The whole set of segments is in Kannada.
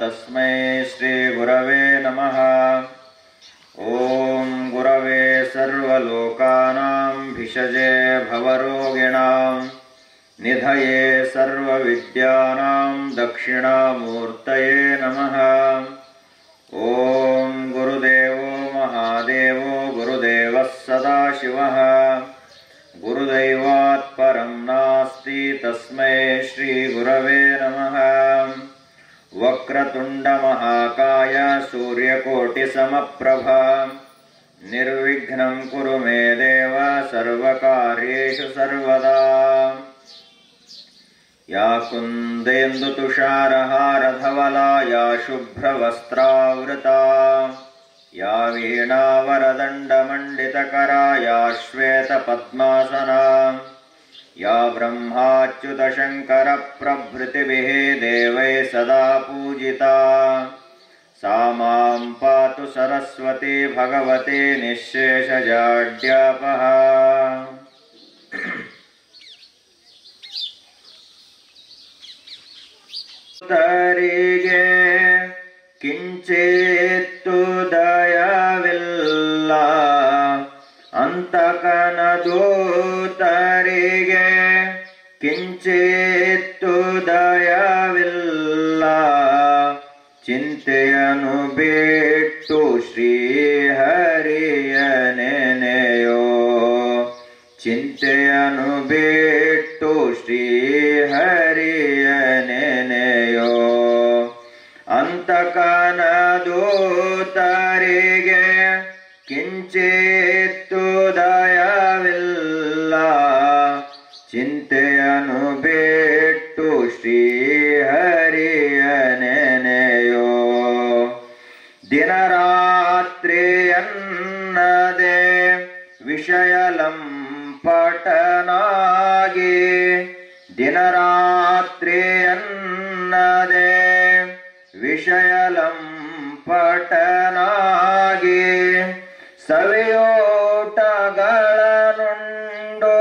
तस्मै श्रीगुरवे नमः। ॐ गुरवे सर्वलोकानां भिषजे भवरोगिणां निधये सर्वविद्यानां दक्षिणामूर्तये नमः। ॐ गुरुदेवो महादेवो गुरुदेवः सदाशिवः गुरुदैवात् परं नास्ति तस्मै श्रीगुरवे नमः। वक्रतुण्डमहाकाय सूर्यकोटिसमप्रभा निर्विघ्नं कुरु मे देव सर्वकार्येषु सर्वदा। या कुन्देन्दुतुषारहारधवला या शुभ्रवस्त्रावृता या वीणावरदण्डमण्डितकरा या श्वेतपद्मासना या ब्रह्माच्युतशङ्करप्रभृतिभिः देवैः सदा पूजिता सा मां पातु सरस्वती भगवती निःशेषजाड्यापः। ತರಿಗೆ ಕಿಂಚಿತ್ತು ದಯವಿಲ್ಲ ಅಂತಕನ ದೂತರಿಗೆ ಕಿಂಚಿತ್ತು ದಯವಿಲ್ಲ ಚಿಂತೆಯನ್ನು ಬಿಟ್ಟು ಶ್ರೀಹರಿಯ ನೆನೆಯೋ ಚಿಂತೆಯನ್ನು ಬಿಟ್ಟು ಶ್ರೀಹರಿಯ ನೆನೆಯೋ ಅಂತಕನ ದೂತರಿಗೆ ಕಿಂಚಿತ್ತು ದಯವಿಲ್ಲ ಚಿಂತೆಯನ್ನು ಬಿಟ್ಟು ಶ್ರೀಹರಿಯ ನೆನೆಯೋ ದಿನರಾತ್ರಿ ಅನ್ನದೆ ವಿಷಯ ಲಂಪಟನಾಗಿ ದಿನರಾತ್ರಿ ಅನ್ನದೆ ವಿಷಯ ಲಂಪಟನಾಗಿ ಸವಿಯೋಟಗಳನ್ನುಂಡು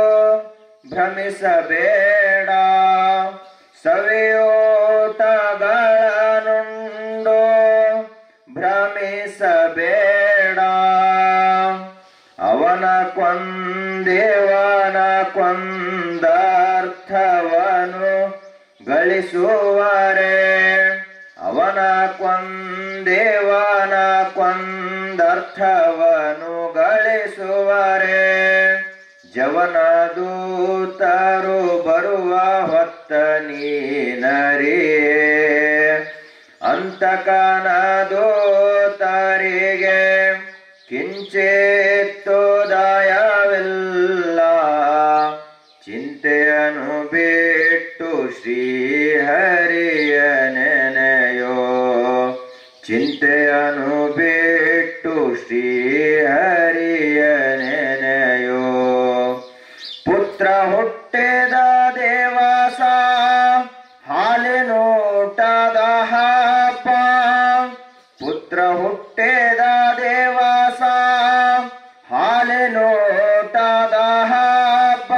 ಭ್ರಮಿಸಬೇಡ ಸವಿಯೋಟಗಳನ್ನುಂಡು ಭ್ರಮಿಸಬೇಡ ಅವನ ಕೊಂದೇವನ ಕೊಂದರ್ಥವನು ಗಳಿಸುವರೆ ಅವನ ಕೊಂದೇವನ ಕೊಂದರ್ಥವನು ಗಳಿಸುವರೆ ಜವನ ದೂತರು ಬರುವ ಹೊತ್ತ ನೀನರಿಯೇ ಅಂತಕನ ದೂತರಿಗೆ ಕಿಂಚಿತ್ತು ದಯವಿಲ್ಲ ಚಿಂತೆಯನ್ನು ಬಿಟ್ಟು ಶ್ರೀಹರಿಯ ನೆನೆಯೋ ಚಿಂತೆಯನ್ನು ಬಿಟ್ಟು ಶ್ರೀಹರಿಯ ನೆನೆಯೋ ಪುತ್ರ ಹುಟ್ಟಿದ ದೇವಸ ಹಾಲಿನೋಟದ ಹಬ್ಬ ಪುತ್ರ ಹುಟ್ಟಿದ ದೇವಸ ಹಾಲಿನೋಟದ ಹಬ್ಬ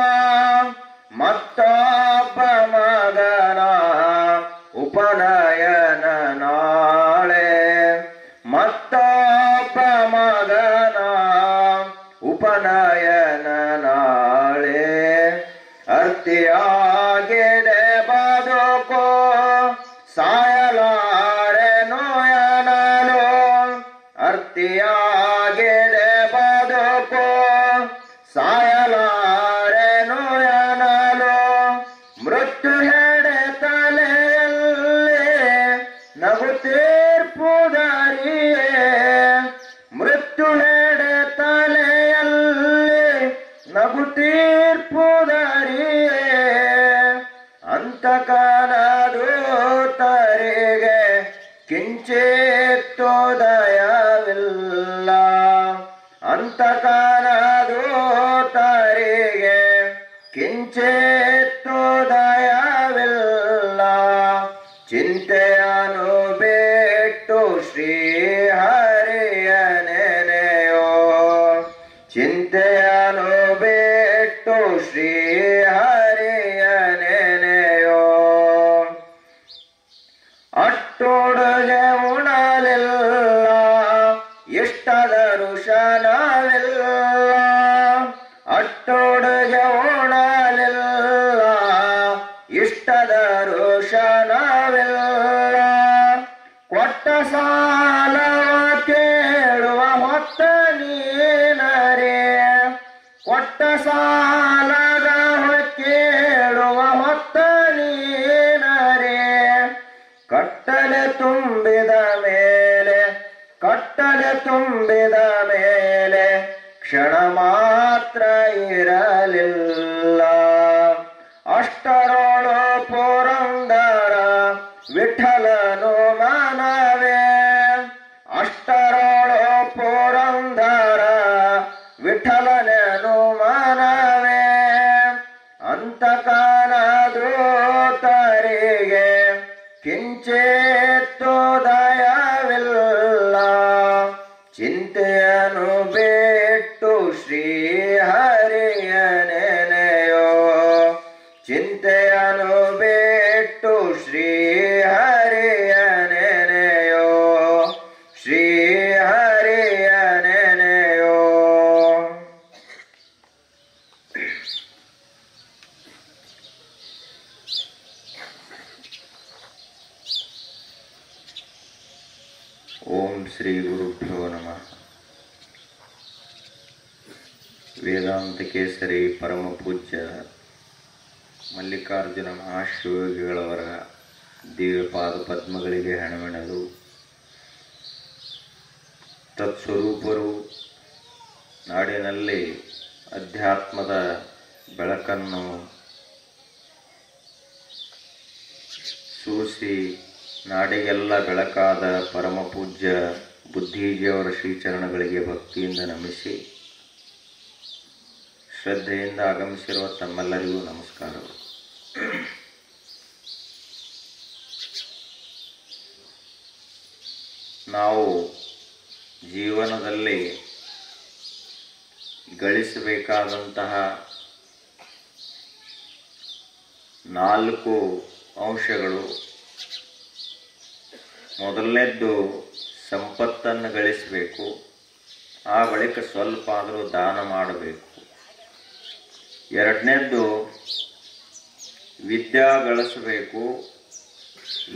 ಮತ್ತೊಬ್ಬ ಮಗನ ಉಪನಯನ ನಾಳೆ ಮತ್ತೊಬ್ಬ ಮಗನ ಉಪನಯನ ನಾಳೆ ಅರ್ತಿಯಾಗಿದೆ ಬದುಕೋ ಸಾಯಲಾರೆ ನೋಯನಲು ಅರ್ತಿಯಾಗಿದೆ ಬದುಕೋ ಸಾಯಲಾರೆ ನೋಯನಲು ಮೃತ್ಯು ಹೆಡೆ ತಲೆಯಲ್ಲಿ ನಗು ತೀರ್ಪುದರಿಯೇ ಮೃತ್ಯು ಹೆಡೆ ತಲೆಯಲ್ಲಿ ನಗು ತೀರ್ಪುದರಿಯೇ ಅಂತಕನ ದೂತರಿಗೆ ಕಿಂಚಿತ್ತು ದಯವಿಲ್ಲ ಅಂತಕನ ದೂತರಿಗೆ ಕಿಂಚಿತ್ತು ದಯವಿಲ್ಲ ಚಿಂತೆಯನ್ನು ಬಿಟ್ಟು ಶ್ರೀಹರಿಯ ನೆನೆಯೋ ಚಿಂತೆಯನ್ನು ಬಿಟ್ಟು ಶ್ರೀಹರಿಯ ನೆನೆಯೋ ಅಟ್ಟೊಡಗೆ ಕೊಟ್ಟ ಸಾಲದ ಕೇಳುವ ಹೊತ್ತ ನೀನರೇ ಕಟ್ಟಲೆ ತುಂಬಿದ ಮೇಲೆ ಕ್ಷಣ ಮಾತ್ರ ಇರಲಿಲ್ಲ. ಅಷ್ಟರೊಳು ಪುರಂದರ ವಿಠಲನು ಮನವೇ ಅಷ್ಟರೊಳು ಪುರಂದರ ವಿಠಲನನು ಮನವೇ ಅಂತಕಾನ ದೂತರಿಗೆ ಕಿಂಚಿತ್ತು ದಯವಿಲ್ಲ. ಚಿಂತೆಯನ್ನು ಬಿಟ್ಟು ಶ್ರೀಹರಿಯ ನೆನೆಯೋ ಚಿಂತೆಯನ್ನು ಬಿಟ್ಟು ಶ್ರೀಹರಿಯ ನೆನೆಯೋ ಶ್ರೀಹರಿಯ ನೆನೆಯೋ. ಓಂ ಶ್ರೀ ಗುರುಭ್ಯೋ ನಮಃ. ವೇದಾಂತ ಕೇಸರಿ ಪರಮ ಪೂಜ್ಯ ಮಲ್ಲಿಕಾರ್ಜುನ ಮಹಾಶಿವಯೋಗಿಗಳವರ ದಿವ್ಯಪಾದ ಪದ್ಮಗಳಿಗೆ ಹೆಣಮೆಣಲು ತತ್ಸ್ವರೂಪರು ನಾಡಿನಲ್ಲಿ ಅಧ್ಯಾತ್ಮದ ಬೆಳಕನ್ನು ಸೂಸಿ ನಾಡಿಗೆಲ್ಲ ಬೆಳಕಾದ ಪರಮ ಪೂಜ್ಯ ಬುದ್ಧೀಜಿಯವರ ಶ್ರೀಚರಣಗಳಿಗೆ ಭಕ್ತಿಯಿಂದ ನಮಿಸಿ ಶ್ರದ್ಧೆಯಿಂದ ಆಗಮಿಸಿರುವ ತಮ್ಮೆಲ್ಲರಿಗೂ ನಮಸ್ಕಾರಗಳು. ನಾವು ಜೀವನದಲ್ಲಿ ಗಳಿಸಬೇಕಾದಂತಹ 4 ಅಂಶಗಳು. ಮೊದಲನೇದ್ದು ಸಂಪತ್ತನ್ನು ಗಳಿಸಬೇಕು, ಆ ಬಳಿಕ ಸ್ವಲ್ಪ ಆದರೂ ದಾನ ಮಾಡಬೇಕು. ಎರಡನೇದ್ದು ವಿದ್ಯಾ ಗಳಿಸಬೇಕು,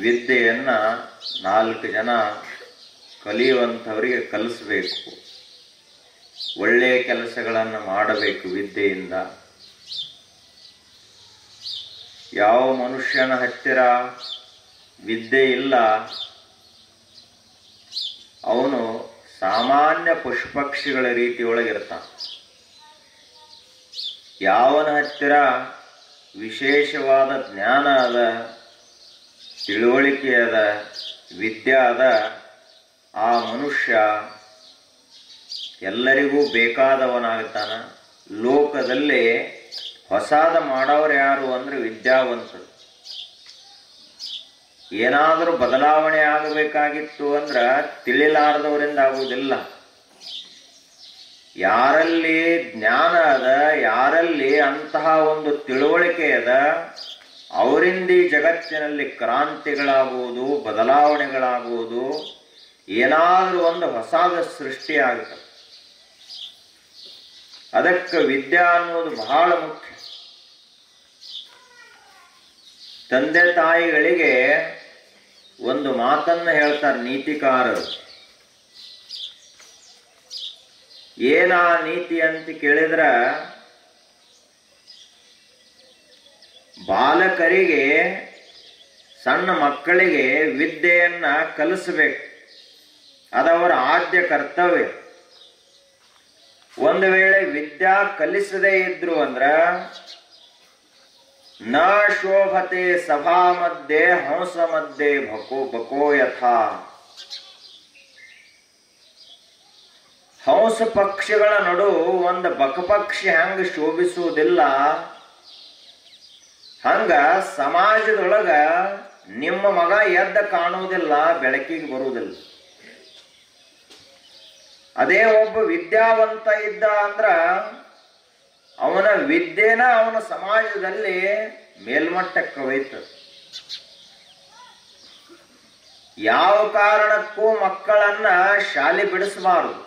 ವಿದ್ಯೆಯನ್ನು 4 ಜನ ಕಲಿಯುವಂಥವರಿಗೆ ಕಲಿಸಬೇಕು. ಒಳ್ಳೆಯ ಕೆಲಸಗಳನ್ನು ಮಾಡಬೇಕು ವಿದ್ಯೆಯಿಂದ. ಯಾವ ಮನುಷ್ಯನ ಹತ್ತಿರ ವಿದ್ಯೆ ಇಲ್ಲ ಅವನು ಸಾಮಾನ್ಯ ಪಶುಪಕ್ಷಿಗಳ ರೀತಿಯೊಳಗಿರ್ತಾನೆ. ಯಾವನ ಹತ್ತಿರ ವಿಶೇಷವಾದ ಜ್ಞಾನ ಅದ, ತಿಳುವಳಿಕೆ ಅದ, ವಿದ್ಯೆ ಅದ, ಆ ಮನುಷ್ಯ ಎಲ್ಲರಿಗೂ ಬೇಕಾದವನಾಗ್ತಾನ. ಲೋಕದಲ್ಲಿ ಹೊಸಾದ ಮಾಡೋರು ಯಾರು ಅಂದ್ರೆ ವಿದ್ಯಾವಂತರು. ಏನಾದರೂ ಬದಲಾವಣೆ ಆಗಬೇಕಾಗಿತ್ತು ಅಂದ್ರೆ ತಿಳಿಲಾರದವರಿಂದ ಆಗುವುದಿಲ್ಲ. ಯಾರಲ್ಲಿ ಜ್ಞಾನ ಅದ, ಯಾರಲ್ಲಿ ಅಂತಹ ಒಂದು ತಿಳುವಳಿಕೆ ಅದ, ಅವರಿಂದ ಈ ಜಗತ್ತಿನಲ್ಲಿ ಕ್ರಾಂತಿಗಳಾಗುವುದು, ಬದಲಾವಣೆಗಳಾಗುವುದು, ಏನಾದರೂ ಒಂದು ಹೊಸಾದ ಸೃಷ್ಟಿ ಆಗುತ್ತೆ. ಅದಕ್ಕೆ ವಿದ್ಯಾ ಅನ್ನೋದು ಬಹಳ ಮುಖ್ಯ. ತಂದೆ ತಾಯಿಗಳಿಗೆ ಒಂದು ಮಾತನ್ನು ಹೇಳ್ತಾರೆ ನೀತಿಕಾರರು. ಏನ ನೀತಿ ಅಂತ ಕೇಳಿದ್ರ, ಬಾಲಕರಿಗೆ, ಸಣ್ಣ ಮಕ್ಕಳಿಗೆ ವಿದ್ಯೆಯನ್ನ ಕಲಿಸಬೇಕು. ಅದವರ ಆದ್ಯ ಕರ್ತವ್ಯ. ಒಂದು ವೇಳೆ ವಿದ್ಯಾ ಕಲಿಸದೇ ಇದ್ರು ಅಂದ್ರ ನ ಶೋಭತೆ ಸಭಾ ಮಧ್ಯೆ ಹಂಸ ಮಧ್ಯೆ ಬಕೋ ಯಥಾ. ಹಂಸ ಪಕ್ಷಿಗಳ ನಡು ಒಂದು ಬಕಪಕ್ಷಿ ಹಂಗ ಶೋಭಿಸುವುದಿಲ್ಲ, ಹಂಗ ಸಮಾಜದೊಳಗ ನಿಮ್ಮ ಮಗ ಎದ್ದ ಕಾಣುವುದಿಲ್ಲ, ಬೆಳಕಿಗೆ ಬರುವುದಿಲ್ಲ. ಅದೇ ಒಬ್ಬ ವಿದ್ಯಾವಂತ ಇದ್ದ ಅಂದ್ರ ಅವನ ವಿದ್ಯೆನ ಅವನ ಸಮಾಜದಲ್ಲಿ ಮೇಲ್ಮಟ್ಟಕ್ಕೆ ಒಯ್ತದೆ. ಯಾವ ಕಾರಣಕ್ಕೂ ಮಕ್ಕಳನ್ನ ಶಾಲೆ ಬಿಡಿಸಬಾರದು.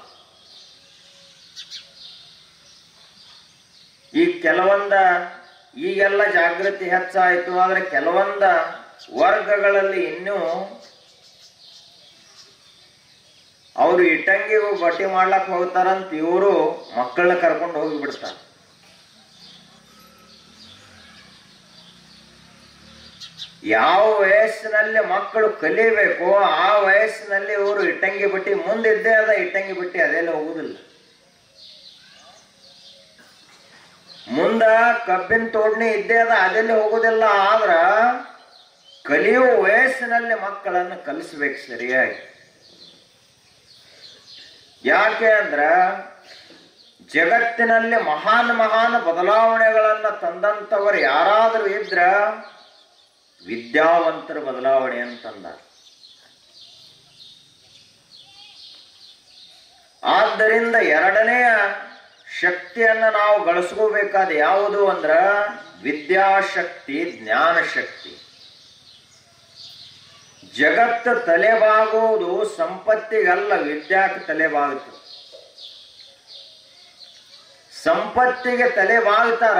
ಈಗೆಲ್ಲ ಜಾಗೃತಿ ಹೆಚ್ಚಾಯಿತು, ಆದ್ರೆ ಕೆಲವೊಂದ ವರ್ಗಗಳಲ್ಲಿ ಇನ್ನೂ ಅವರು ಇಟ್ಟಂಗಿಗೂ ಬಟ್ಟಿ ಮಾಡ್ಲಕ್ ಹೋಗ್ತಾರಂತ ಇವರು ಮಕ್ಕಳನ್ನ ಕರ್ಕೊಂಡು ಹೋಗಿ ಬಿಡ್ತಾರೆ. ಯಾವ ವಯಸ್ಸಿನಲ್ಲಿ ಮಕ್ಕಳು ಕಲಿಬೇಕು ಆ ವಯಸ್ಸಿನಲ್ಲಿ ಇವರು ಇಟ್ಟಂಗಿ ಬಿಟ್ಟಿ ಮುಂದಿದ್ದೇ ಅದ ಇಟ್ಟಂಗಿ ಬಿಟ್ಟಿ ಅದೆಲ್ಲ ಹೋಗುದಿಲ್ಲ. ಮುಂದ ಕಬ್ಬಿನ ತೋಡ್ನಿ ಇದ್ದೇ ಅದ ಅದೆಲ್ಲ ಹೋಗುದಿಲ್ಲ. ಆದ್ರ ಕಲಿಯುವ ವಯಸ್ಸಿನಲ್ಲಿ ಮಕ್ಕಳನ್ನು ಕಲಿಸ್ಬೇಕು ಸರಿಯಾಗಿ. ಯಾಕೆ ಅಂದ್ರ ಜಗತ್ತಿನಲ್ಲಿ ಮಹಾನ್ ಮಹಾನ್ ಬದಲಾವಣೆಗಳನ್ನ ತಂದಂತವರು ಯಾರಾದರೂ ಇದ್ರ ವಿದ್ಯಾವಂತರ ಬದಲಾವಣೆ ಅಂತಂದ. ಆದ್ದರಿಂದ ಎರಡನೆಯ ಶಕ್ತಿಯನ್ನ ನಾವು ಗಳಿಸ್ಕೋಬೇಕಾದ ಯಾವುದು ಅಂದ್ರ ವಿದ್ಯಾಶಕ್ತಿ, ಜ್ಞಾನ ಶಕ್ತಿ. ಜಗತ್ತು ತಲೆಬಾಗುವುದು ಸಂಪತ್ತಿಗಲ್ಲ, ವಿದ್ಯಾಕ್ಕೆ ತಲೆಬಾಗುತ್ತದೆ. ಸಂಪತ್ತಿಗೆ ತಲೆಬಾಗ್ತಾರ,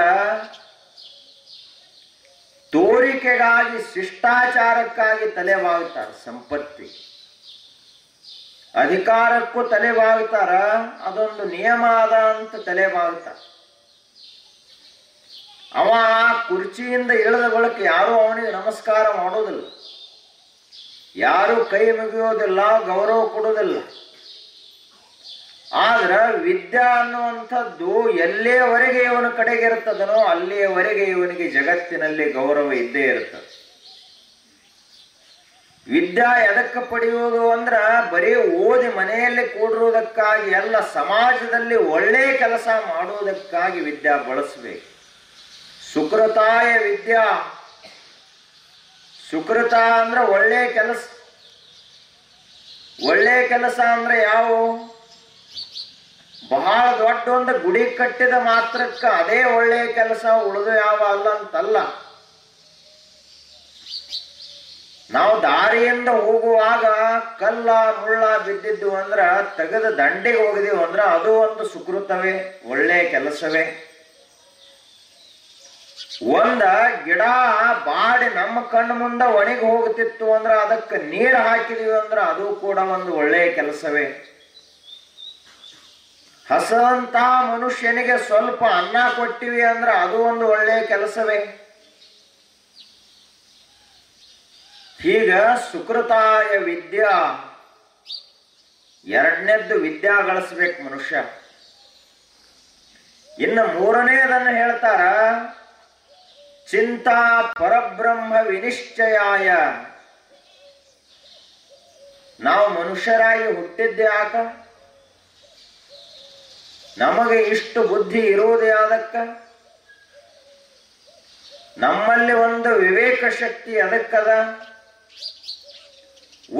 ತೋರಿಕೆಗಾಗಿ ಶಿಷ್ಟಾಚಾರಕ್ಕಾಗಿ ತಲೆಬಾಗ್ತಾರ. ಸಂಪತ್ತಿ ಅಧಿಕಾರಕ್ಕೂ ತಲೆಬಾಗ್ತಾರ, ಅದೊಂದು ನಿಯಮ ಅದ ಅಂತ ತಲೆಬಾಗ್ತಾರ. ಅವ ಕುರ್ಚಿಯಿಂದ ಇಳಿದ ಬಳಿಕ ಯಾರು ಅವನಿಗೆ ನಮಸ್ಕಾರ ಮಾಡೋದಿಲ್ಲ, ಯಾರು ಕೈ ಮುಗಿಯೋದಿಲ್ಲ, ಗೌರವ ಕೊಡೋದಿಲ್ಲ. ಆದ್ರ ವಿದ್ಯಾ ಅನ್ನುವಂಥದ್ದು ಎಲ್ಲಿಯವರೆಗೆ ಇವನ ಕಡೆಗೆ ಇರ್ತದನೋ ಅಲ್ಲಿಯವರೆಗೆ ಇವನಿಗೆ ಜಗತ್ತಿನಲ್ಲಿ ಗೌರವ ಇದ್ದೇ ಇರ್ತದೆ. ವಿದ್ಯಾ ಎದಕ್ಕೆ ಪಡೆಯುವುದು ಅಂದ್ರ ಬರೀ ಓದಿ ಮನೆಯಲ್ಲಿ ಕೂಡಿರುವುದಕ್ಕಾಗಿ ಎಲ್ಲ, ಸಮಾಜದಲ್ಲಿ ಒಳ್ಳೆ ಕೆಲಸ ಮಾಡುವುದಕ್ಕಾಗಿ ವಿದ್ಯಾ ಬಳಸಬೇಕು. ಸುಕೃತಾಯ ವಿದ್ಯಾ, ಸುಕೃತ ಅಂದ್ರೆ ಒಳ್ಳೆ ಕೆಲಸ. ಒಳ್ಳೆ ಕೆಲಸ ಅಂದ್ರೆ ಯಾವ? ಬಹಳ ದೊಡ್ಡ ಒಂದು ಗುಡಿ ಕಟ್ಟಿದ ಮಾತ್ರಕ್ಕ ಅದೇ ಒಳ್ಳೆಯ ಕೆಲಸ, ಉಳಿದು ಯಾವ ಅಲ್ಲ ಅಂತಲ್ಲ. ನಾವು ದಾರಿಯಿಂದ ಹೋಗುವಾಗ ಕಲ್ಲ ಮುಳ್ಳ ಬಿದ್ದಿದ್ದು ಅಂದ್ರ ತೆಗೆದು ದಂಡಿಗೆ ಹೋಗಿದೀವಿ ಅಂದ್ರ ಅದು ಒಂದು ಸುಕೃತವೇ, ಒಳ್ಳೆಯ ಕೆಲಸವೇ. ಒಂದ ಗಿಡ ಬಾಡಿ ನಮ್ಮ ಕಣ್ಣು ಮುಂದ ಒಣಗಿ ಹೋಗುತ್ತಿತ್ತು ಅಂದ್ರ ಅದಕ್ಕೆ ನೀರು ಹಾಕಿದೀವಿ ಅಂದ್ರ ಅದು ಕೂಡ ಒಂದು ಒಳ್ಳೆಯ ಕೆಲಸವೇ. ಹಸಂತ ಮನುಷ್ಯನಿಗೆ ಸ್ವಲ್ಪ ಅನ್ನ ಕೊಟ್ಟಿವಿ ಅಂದ್ರ ಅದು ಒಂದು ಒಳ್ಳೆಯ ಕೆಲಸವೇ. ಹೀಗ ಸುಕೃತಾಯ ವಿದ್ಯಾ, ಎರಡನೇದ್ದು ವಿದ್ಯಾ ಗಳಿಸ್ಬೇಕು ಮನುಷ್ಯ. ಇನ್ನು ಮೂರನೇದನ್ನು ಹೇಳ್ತಾರ ಚಿಂತಾ ಪರಬ್ರಹ್ಮ ವಿನಿಶ್ಚಯಾಯ. ನಾವು ಮನುಷ್ಯರಾಗಿ ಹುಟ್ಟಿದ್ದೆ ಯಾಕ? ನಮಗೆ ಇಷ್ಟು ಬುದ್ಧಿ ಇರುವುದೇ ಅದಕ್ಕ? ನಮ್ಮಲ್ಲಿ ಒಂದು ವಿವೇಕ ಶಕ್ತಿ ಅದಕ್ಕದ.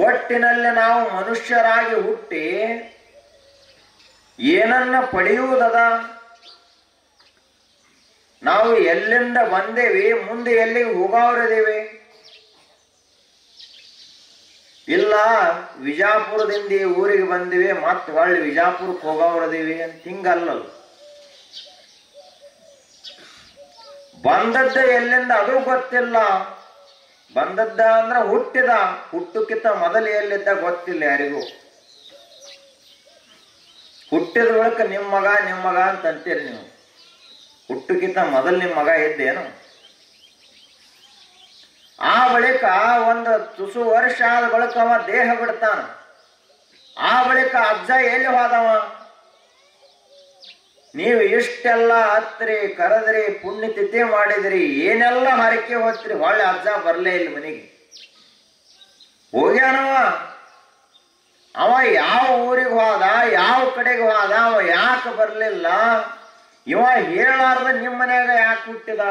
ಒಟ್ಟಿನಲ್ಲಿ ನಾವು ಮನುಷ್ಯರಾಗಿ ಹುಟ್ಟಿ ಏನನ್ನ ಪಡೆಯುವುದದ? ನಾವು ಎಲ್ಲಿಂದ ಬಂದೇವಿ, ಮುಂದೆ ಎಲ್ಲಿಗೆ ಹೋಗವ್ರದೇವೆ? ಇಲ್ಲ ವಿಜಾಪುರದಿಂದ ಈ ಊರಿಗೆ ಬಂದಿವಿ, ಮತ್ತೆ ಹೊಳ್ಳಿ ವಿಜಾಪುರಕ್ಕೆ ಹೋಗವ್ರದೇವಿ ಅಂತ ಹಿಂಗಲ್ಲ. ಬಂದದ್ದ ಎಲ್ಲಿಂದ ಅದು ಗೊತ್ತಿಲ್ಲ. ಬಂದದ್ದ ಅಂದ್ರ ಹುಟ್ಟಿದ, ಹುಟ್ಟಕ್ಕಿಂತ ಮೊದಲು ಎಲ್ಲಿದ್ದ ಗೊತ್ತಿಲ್ಲ ಯಾರಿಗೂ. ಹುಟ್ಟಿದ ಬಳಿಕ ನಿಮ್ಮ ಮಗ ಅಂತ ಅಂತೀರಿ ನೀವು. ಹುಟ್ಟಕ್ಕಿಂತ ಮೊದಲು ನಿಮ್ಮ ಮಗ ಇದ್ದೇನು? ಆ ಬಳಿಕ ಒಂದು ತುಸು ವರ್ಷ ಆದ ಬಳಿಕ ಅವ ದೇಹ ಬಿಡ್ತಾನ. ಆ ಬಳಿಕ ಅಜ್ಜ ಎಲ್ಲಿ ಹೋದವ? ನೀವು ಇಷ್ಟೆಲ್ಲ ಹತ್ರಿ ಕರೆದ್ರಿ, ಪುಣ್ಯತಿಥಿ ಮಾಡಿದ್ರಿ, ಏನೆಲ್ಲ ಹರಕೆ ಹೊತ್ರಿ, ಹೊಳ್ಳಿ ಅಜ್ಜ ಬರ್ಲೇ ಇಲ್ಲ ಮನೆಗೆ. ಹೋಗ್ಯಾನವ. ಅವ ಯಾವ ಊರಿಗೆ ಹೋದ, ಯಾವ ಕಡೆಗೆ ಹೋದ, ಅವ ಯಾಕೆ ಬರ್ಲಿಲ್ಲ? ಇವ ಹೇಳಾರ್ದ ನಿಮ್ಮ ಮನ್ಯಾಗ ಯಾಕೆ ಹುಟ್ಟಿದ?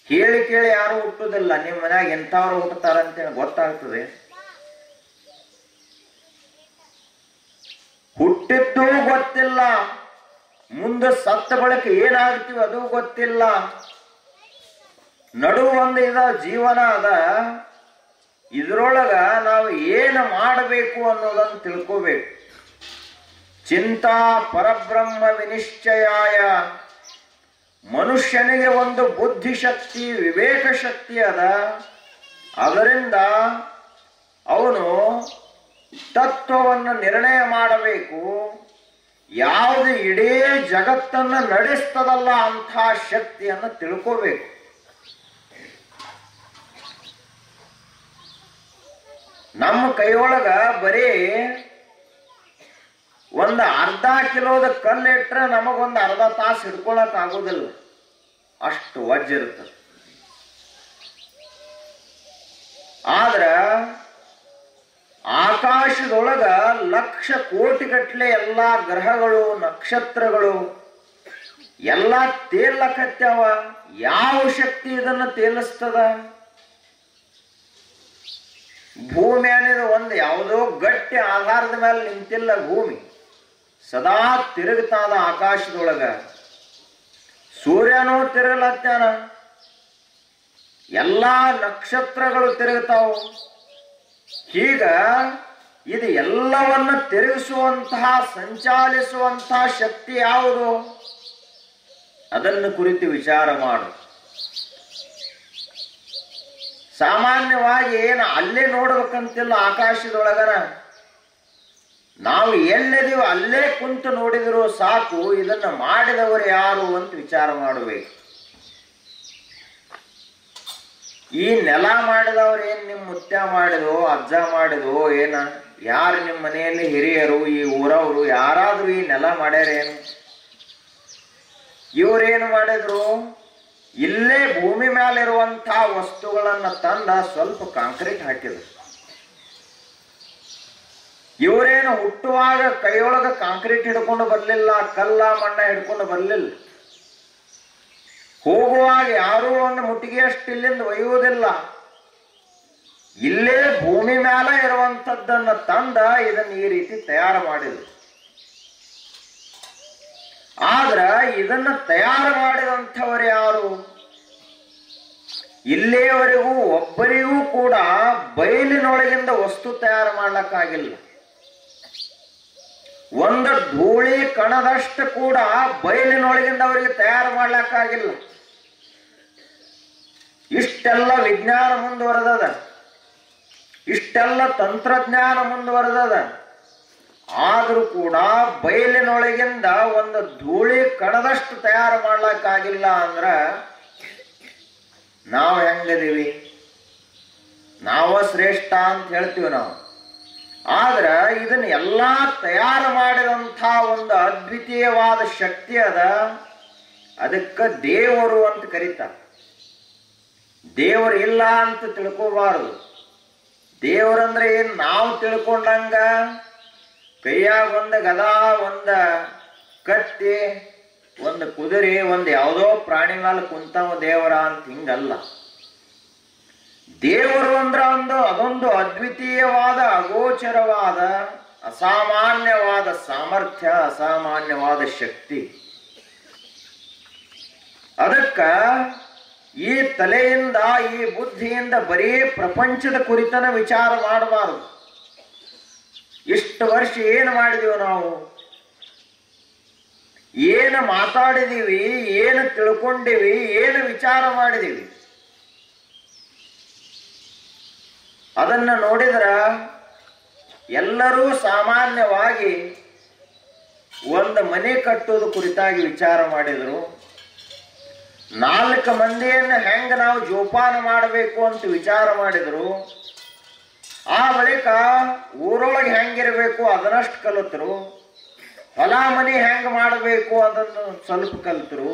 ಹೇಳಿ ಕೇಳಿ ಯಾರು ಹುಟ್ಟುದಿಲ್ಲ. ನಿಮ್ಮ ಮನ್ಯಾಗ ಎಂಥವ್ರು ಹುಟ್ಟುತ್ತಾರಂತೇಳಿ ಗೊತ್ತಾಗ್ತದೆ. ಹುಟ್ಟಿದ್ದು ಗೊತ್ತಿಲ್ಲ, ಮುಂದೆ ಸತ್ತ ಬಳಿಕ ಏನಾಗ್ತೀವಿ ಅದು ಗೊತ್ತಿಲ್ಲ. ನಡು ಒಂದು ಇದ ಜೀವನ ಅದ. ಇದ್ರೊಳಗ ನಾವು ಏನು ಮಾಡಬೇಕು ಅನ್ನೋದನ್ನು ತಿಳ್ಕೋಬೇಕು. ಚಿಂತಾ ಪರಬ್ರಹ್ಮ ವಿನಿಶ್ಚಯಾಯ. ಮನುಷ್ಯನಿಗೆ ಒಂದು ಬುದ್ಧಿಶಕ್ತಿ, ವಿವೇಕ ಶಕ್ತಿ ಅದ. ಅದರಿಂದ ಅವನು ತತ್ವವನ್ನು ನಿರ್ಣಯ ಮಾಡಬೇಕು. ಯಾವುದು ಇಡೀ ಜಗತ್ತನ್ನು ನಡೆಸ್ತದಲ್ಲ ಅಂಥ ಶಕ್ತಿಯನ್ನು ತಿಳ್ಕೋಬೇಕು. ನಮ್ಮ ಕೈಯೊಳಗ ಬರೀ ಒಂದು ಅರ್ಧ ಕಿಲೋದ ಕಲ್ಲು ಇಟ್ರೆ ನಮಗೊಂದು ಅರ್ಧ ತಾಸು ಹಿಡ್ಕೊಳಕ್ ಆಗೋದಿಲ್ಲ, ಅಷ್ಟು ವಜ್ಜ ಇರ್ತದೆ. ಆದ್ರ ಆಕಾಶದೊಳಗ ಲಕ್ಷ ಕೋಟಿ ಗಟ್ಟಲೆ ಎಲ್ಲಾ ಗ್ರಹಗಳು ನಕ್ಷತ್ರಗಳು ಎಲ್ಲ ತೇಲಕತ್ಯಾವ. ಯಾವ ಶಕ್ತಿ ಇದನ್ನ ತೇಲಿಸ್ತದ? ಭೂಮಿ ಅನ್ನೋದು ಒಂದು ಯಾವುದೋ ಗಟ್ಟಿ ಆಧಾರದ ಮೇಲೆ ನಿಂತಿಲ್ಲ. ಭೂಮಿ ಸದಾ ತಿರುಗುತ್ತಾದ ಆಕಾಶದೊಳಗ. ಸೂರ್ಯನೂ ತಿರುಗಲತ್ತಾನ, ಎಲ್ಲಾ ನಕ್ಷತ್ರಗಳು ತಿರುಗುತ್ತಾವು. ಹೀಗ ಇದು ಎಲ್ಲವನ್ನ ತಿರುಗಿಸುವಂತಹ ಸಂಚಾಲಿಸುವಂತಹ ಶಕ್ತಿ ಯಾವುದು? ಅದನ್ನು ಕುರಿತು ವಿಚಾರ ಮಾಡು. ಸಾಮಾನ್ಯವಾಗಿ ಏನು ಅಲ್ಲೇ ನೋಡ್ಬೇಕಂತಿಲ್ಲ. ಆಕಾಶದೊಳಗನ ನಾವು ಎಲ್ಲದೀವೋ ಅಲ್ಲೇ ಕುಂತು ನೋಡಿದ್ರು ಸಾಕು. ಇದನ್ನ ಮಾಡಿದವರು ಯಾರು ಅಂತ ವಿಚಾರ ಮಾಡಬೇಕು. ಈ ನೆಲ ಮಾಡಿದವ್ರು ಏನ್ ನಿಮ್ಮ ಮುತ್ಯ ಮಾಡಿದೋ ಅಜ್ಜ ಮಾಡಿದೋ ಏನ? ಯಾರು ನಿಮ್ಮ ಮನೆಯಲ್ಲಿ ಹಿರಿಯರು ಈ ಊರವರು ಯಾರಾದ್ರೂ ಈ ನೆಲ ಮಾಡ್ಯಾರೇನು? ಇವ್ರೇನು ಮಾಡಿದ್ರು? ಇಲ್ಲೇ ಭೂಮಿ ಮೇಲಿರುವಂತಹ ವಸ್ತುಗಳನ್ನ ತಂದ ಸ್ವಲ್ಪ ಕಾಂಕ್ರೀಟ್ ಹಾಕಿದ್ರು. ಇವರೇನು ಹುಟ್ಟುವಾಗ ಕೈಯೊಳಗ ಕಾಂಕ್ರೀಟ್ ಹಿಡ್ಕೊಂಡು ಬರ್ಲಿಲ್ಲ, ಕಲ್ಲ ಮಣ್ಣ ಹಿಡ್ಕೊಂಡು ಬರ್ಲಿಲ್ಲ. ಹೋಗುವಾಗ ಯಾರೂ ಒಂದು ಮುಟ್ಟಿಗೆಯಷ್ಟು ಇಲ್ಲಿಂದ ಒಯ್ಯುವುದಿಲ್ಲ. ಇಲ್ಲೇ ಭೂಮಿ ಮೇಲೆ ಇರುವಂತದ್ದನ್ನ ತಂದ ಇದನ್ನ ಈ ರೀತಿ ತಯಾರು ಮಾಡಿದ್ರು. ಆದ್ರ ಇದನ್ನ ತಯಾರು ಮಾಡಿದಂಥವರು ಯಾರು? ಇಲ್ಲಿಯವರೆಗೂ ಒಬ್ಬರಿಗೂ ಕೂಡ ಬಯಲಿನೊಳಗಿಂದ ವಸ್ತು ತಯಾರು ಮಾಡ್ಲಕ್ಕಾಗಿಲ್ಲ. ಒಂದು ಧೂಳಿ ಕಣದಷ್ಟು ಕೂಡ ಬಯಲಿನೊಳಗಿಂದ ಅವರಿಗೆ ತಯಾರು ಮಾಡ್ಲಕ್ಕಾಗಿಲ್ಲ. ಇಷ್ಟೆಲ್ಲ ವಿಜ್ಞಾನ ಮುಂದುವರೆದದ, ಇಷ್ಟೆಲ್ಲ ತಂತ್ರಜ್ಞಾನ ಮುಂದುವರೆದದ. ಆದ್ರೂ ಕೂಡ ಬಯಲಿನೊಳಗಿಂದ ಒಂದು ಧೂಳಿ ಕಣದಷ್ಟು ತಯಾರು ಮಾಡ್ಲಕ್ಕಾಗಿಲ್ಲ ಅಂದ್ರ ನಾವು ಹೆಂಗದೀವಿ? ನಾವ ಶ್ರೇಷ್ಠ ಅಂತ ಹೇಳ್ತೀವಿ ನಾವು. ಆದ್ರ ಇದನ್ನ ಎಲ್ಲಾ ತಯಾರು ಮಾಡಿದಂಥ ಒಂದು ಅದ್ವಿತೀಯವಾದ ಶಕ್ತಿ ಅದ. ಅದಕ್ಕ ದೇವರು ಅಂತ ಕರೀತಾರೆ. ದೇವರು ಇಲ್ಲ ಅಂತ ತಿಳ್ಕೋಬಾರದು. ದೇವರಂದ್ರೆ ಏನ್ ನಾವು ತಿಳ್ಕೊಂಡಂಗ ಕೈಯಾಗ ಒಂದು ಗದ, ಒಂದು ಕತ್ತಿ, ಒಂದು ಕುದುರೆ, ಒಂದು ಯಾವುದೋ ಪ್ರಾಣಿ ಮೇಲೆ ಕುಂತವ ದೇವರ ಅಂತ ಹಿಂಗಲ್ಲ. ದೇವರು ಅಂದ್ರ ಅದೊಂದು ಅದ್ವಿತೀಯವಾದ, ಅಗೋಚರವಾದ, ಅಸಾಮಾನ್ಯವಾದ ಸಾಮರ್ಥ್ಯ, ಅಸಾಮಾನ್ಯವಾದ ಶಕ್ತಿ. ಅದಕ್ಕ ಈ ತಲೆಯಿಂದ, ಈ ಬುದ್ಧಿಯಿಂದ ಬರೀ ಪ್ರಪಂಚದ ಕುರಿತನ ವಿಚಾರ ಮಾಡಬಾರದು. ಇಷ್ಟು ವರ್ಷ ಏನು ಮಾಡಿದೀವಿ ನಾವು? ಏನು ಮಾತಾಡಿದೀವಿ? ಏನು ತಿಳ್ಕೊಂಡಿವಿ? ಏನು ವಿಚಾರ ಮಾಡಿದೀವಿ? ಅದನ್ನ ನೋಡಿದ್ರ ಎಲ್ಲರೂ ಸಾಮಾನ್ಯವಾಗಿ ಒಂದು ಮನೆ ಕಟ್ಟುವುದು ಕುರಿತಾಗಿ ವಿಚಾರ ಮಾಡಿದ್ರು. 4 ಮಂದಿಯನ್ನು ಹೆಂಗ ನಾವು ಜೋಪಾನ ಮಾಡಬೇಕು ಅಂತ ವಿಚಾರ ಮಾಡಿದ್ರು. ಆ ಬಳಿಕ ಊರೊಳಗೆ ಹೆಂಗಿರಬೇಕು ಅದನ್ನಷ್ಟು ಕಲಿತರು. ಹೊಲ ಮನೆ ಹೆಂಗ ಮಾಡಬೇಕು ಅದನ್ನು ಸ್ವಲ್ಪ ಕಲಿತರು.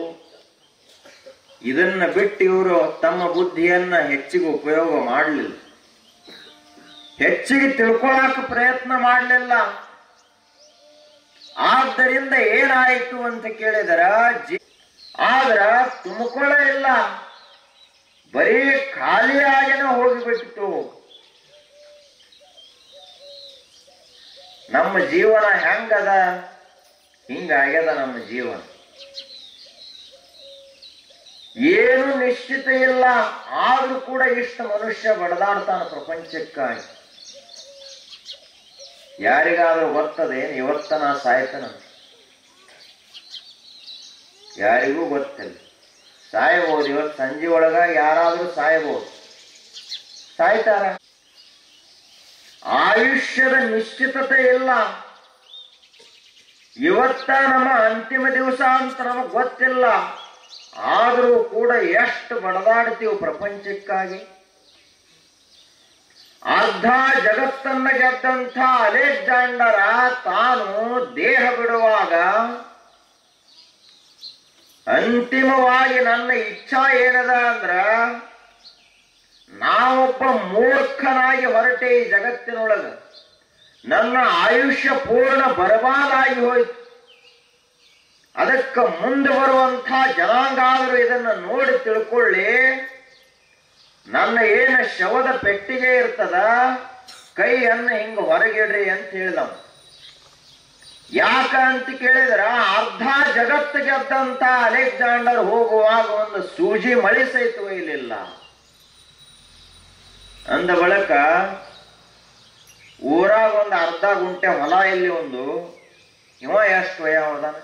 ಇದನ್ನ ಬಿಟ್ಟು ಇವರು ತಮ್ಮ ಬುದ್ಧಿಯನ್ನ ಹೆಚ್ಚಿಗೆ ಉಪಯೋಗ ಮಾಡಲಿಲ್ಲ, ಹೆಚ್ಚಿಗೆ ತಿಳ್ಕೊಳಕ ಪ್ರಯತ್ನ ಮಾಡಲಿಲ್ಲ. ಆದ್ದರಿಂದ ಏನಾಯಿತು ಅಂತ ಕೇಳಿದರ ಆದ್ರ ತುಂಬಿಕೊಳ್ಳ ಇಲ್ಲ, ಬರೀ ಖಾಲಿಯಾಗಿನ ಹೋಗಿಬಿಟ್ಟಿತು. ನಮ್ಮ ಜೀವನ ಹೆಂಗದ? ಹಿಂಗಾಗ್ಯದ ನಮ್ಮ ಜೀವನ. ಏನು ನಿಶ್ಚಿತ ಇಲ್ಲ. ಆದ್ರೂ ಕೂಡ ಇಷ್ಟ ಮನುಷ್ಯ ಬಡದಾಡ್ತಾನ ಪ್ರಪಂಚಕ್ಕಾಗಿ. ಯಾರಿಗಾದ್ರೂ ಗೊತ್ತದೇನು ಇವತ್ತ ನಾ ಸಾಯ್ತಾನ? ಯಾರಿಗೂ ಗೊತ್ತಿಲ್ಲ. ಸಾಯಬಹುದು. ಇವತ್ತು ಸಂಜೆ ಒಳಗ ಯಾರಾದ್ರೂ ಸಾಯಬಹುದು, ಸಾಯ್ತಾರ. ಆಯುಷ್ಯದ ನಿಶ್ಚಿತತೆ ಇಲ್ಲ. ಇವತ್ತ ನಮ್ಮ ಅಂತಿಮ ದಿವಸ ಅಂತ ನಮಗ್ ಗೊತ್ತಿಲ್ಲ. ಆದರೂ ಕೂಡ ಎಷ್ಟು ಬಡದಾಡ್ತೀವಿ ಪ್ರಪಂಚಕ್ಕಾಗಿ. ಅರ್ಧ ಜಗತ್ತನ್ನ ಗೆದ್ದಂಥ ಅಲೆಕ್ಸಾಂಡರ ತಾನು ದೇಹ ಬಿಡುವಾಗ ಅಂತಿಮವಾಗಿ ನನ್ನ ಇಚ್ಛಾ ಏನದ ಅಂದ್ರ, ನಾವೊಬ್ಬ ಮೂರ್ಖನಾಗಿ ಹೊರಟೆ ಈ ಜಗತ್ತಿನೊಳಗ, ನನ್ನ ಆಯುಷ್ಯ ಪೂರ್ಣ ಬರಬಾದಾಗಿ ಹೋಯ್ತು. ಅದಕ್ಕೆ ಮುಂದೆ ಬರುವಂಥ ಜನಾಂಗಾದರೂ ಇದನ್ನು ನೋಡಿ ತಿಳ್ಕೊಳ್ಳಿ, ನನ್ನ ಏನ ಶವದ ಪೆಟ್ಟಿಗೆ ಇರ್ತದ ಕೈಯನ್ನು ಹಿಂಗ ಹೊರಗಿಡ್ರಿ ಅಂತ ಹೇಳಿದವ. ಯಾಕ ಅಂತ ಕೇಳಿದ್ರ, ಅರ್ಧ ಜಗತ್ತು ಗೆದ್ದಂತ ಅಲೆಕ್ಸಾಂಡರ್ ಹೋಗುವಾಗ ಒಂದು ಸೂಜಿ ಮಳಿ ಸಹಿತ ಒಯ್ಲಿಲ್ಲ. ಅಂದ ಬಳಿಕ ಊರಾಗ ಒಂದು ಅರ್ಧ ಗುಂಟೆ ಹೊಲ ಇಲ್ಲಿ ಒಂದು, ಇವ ಎಷ್ಟು ವಯದಾನ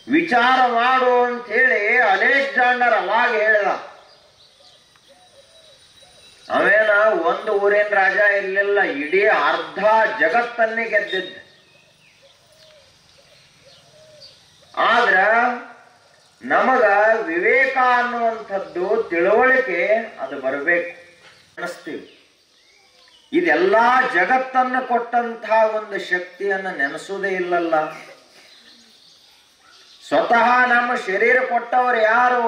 ವಿಚಾರ ಮಾಡು ಅಂತ ಹೇಳಿ ಅಲೆಕ್ಸಾಂಡರ್ ಅವಾಗ ಹೇಳಿದ. ಅವೇನ ಒಂದು ಊರಿನ ರಾಜ ಇರಲಿಲ್ಲ, ಇಡೀ ಅರ್ಧ ಜಗತ್ತನ್ನೇ ಗೆದ್ದಿದ್ದ. ಆದ್ರ ನಮಗ ವಿವೇಕ ಅನ್ನುವಂಥದ್ದು, ತಿಳುವಳಿಕೆ ಅದು ಬರಬೇಕು ಅನಿಸ್ತೀವಿ. ಇದೆಲ್ಲಾ ಜಗತ್ತನ್ನು ಕೊಟ್ಟಂತಹ ಒಂದು ಶಕ್ತಿಯನ್ನು ನೆನೆಸೋದೇ ಇಲ್ಲಲ್ಲ. ಸ್ವತಃ ನಮ್ಮ ಶರೀರ ಕೊಟ್ಟವರು ಯಾರು?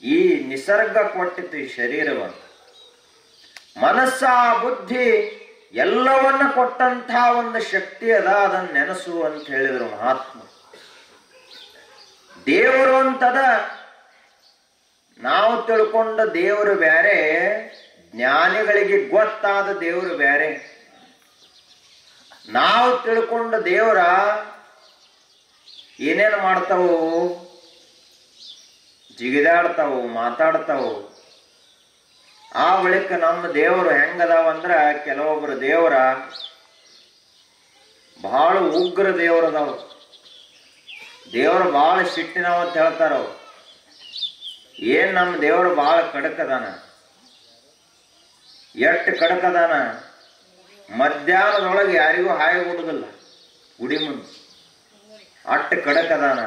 ಈ ನಿಸರ್ಗ ಕೊಟ್ಟಿತ್ತು ಈ ಶರೀರವನ್ನು. ಮನಸ್ಸ ಬುದ್ಧಿ ಎಲ್ಲವನ್ನ ಕೊಟ್ಟಂತಹ ಒಂದು ಶಕ್ತಿ ಅದ, ಅದನ್ನು ನೆನೆಸು ಅಂತ ಹೇಳಿದ್ರು ಮಹಾತ್ಮ. ದೇವರು ಅಂತದ, ನಾವು ತಿಳ್ಕೊಂಡ ದೇವರು ಬೇರೆ, ಜ್ಞಾನಿಗಳಿಗೆ ಗೊತ್ತಾದ ದೇವರು ಬೇರೆ. ನಾವು ತಿಳ್ಕೊಂಡ ದೇವರ ಏನೇನು ಮಾಡ್ತಾವು, ಜಿಗಿದಾಡ್ತಾವು, ಮಾತಾಡ್ತಾವು. ಆ ಬಳಿಕ ನಮ್ಮ ದೇವರು ಹೆಂಗದಾವಂದ್ರ, ಕೆಲವೊಬ್ರು ದೇವರ ಬಹಳ ಉಗ್ರ ದೇವರದಾವ, ದೇವರು ಬಹಳ ಸಿಟ್ಟಿನವ ಅಂತ ಹೇಳ್ತಾರವ್. ಏನ್ ನಮ್ಮ ದೇವರು ಬಹಳ ಕಡಕದಾನ, ಎಷ್ಟು ಕಡಕದಾನ, ಮಧ್ಯಾಹ್ನದೊಳಗೆ ಯಾರಿಗೂ ಹಾಯಿ ಕೊಡುದಿಲ್ಲ ಗುಡಿ ಮುಂದೆ, ಅಟ್ಟು ಕಡಕದಾನ.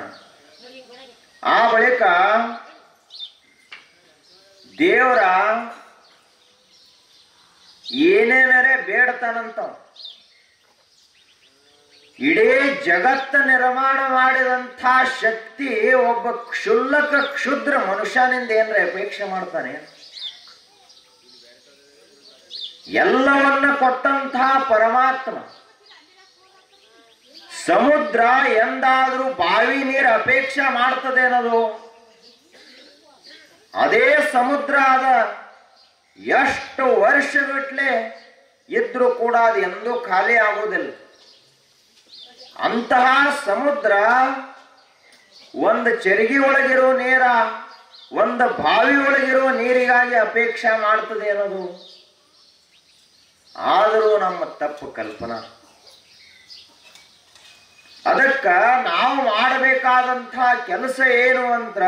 ಆ ಬಳಿಕ ದೇವರ ಏನೇನರೇ ಬೇಡ್ತಾನಂತ. ಇಡೀ ಜಗತ್ತ ನಿರ್ಮಾಣ ಮಾಡಿದಂಥ ಶಕ್ತಿ ಒಬ್ಬ ಕ್ಷುಲ್ಲಕ ಕ್ಷುದ್ರ ಮನುಷ್ಯನಿಂದ ಏನ್ರ ಅಪೇಕ್ಷೆ ಮಾಡ್ತಾನೆ? ಎಲ್ಲವನ್ನ ಕೊಟ್ಟಂತಹ ಪರಮಾತ್ಮ ಸಮುದ್ರ ಎಂದಾದ್ರೂ ಬಾವಿ ನೀರು ಅಪೇಕ್ಷೆ ಮಾಡ್ತದೇನದು? ಅದೇ ಸಮುದ್ರ ಅದ, ಎಷ್ಟು ವರ್ಷಗಟ್ಲೆ ಇದ್ರೂ ಕೂಡ ಅದು ಎಂದೂ ಖಾಲಿ ಆಗುವುದಿಲ್ಲ. ಅಂತಹ ಸಮುದ್ರ ಒಂದು ಚರಿಗಿ ಒಳಗಿರೋ ನೀರ, ಒಂದು ಬಾವಿ ಒಳಗಿರೋ ನೀರಿಗಾಗಿ ಅಪೇಕ್ಷೆ ಮಾಡ್ತದೆ ಅನ್ನೋದು. ಆದರೂ ನಮ್ಮ ತಪ್ಪು ಕಲ್ಪನಾ. ಅದಕ್ಕ ನಾವು ಮಾಡಬೇಕಾದಂಥ ಕೆಲಸ ಏನು ಅಂತ,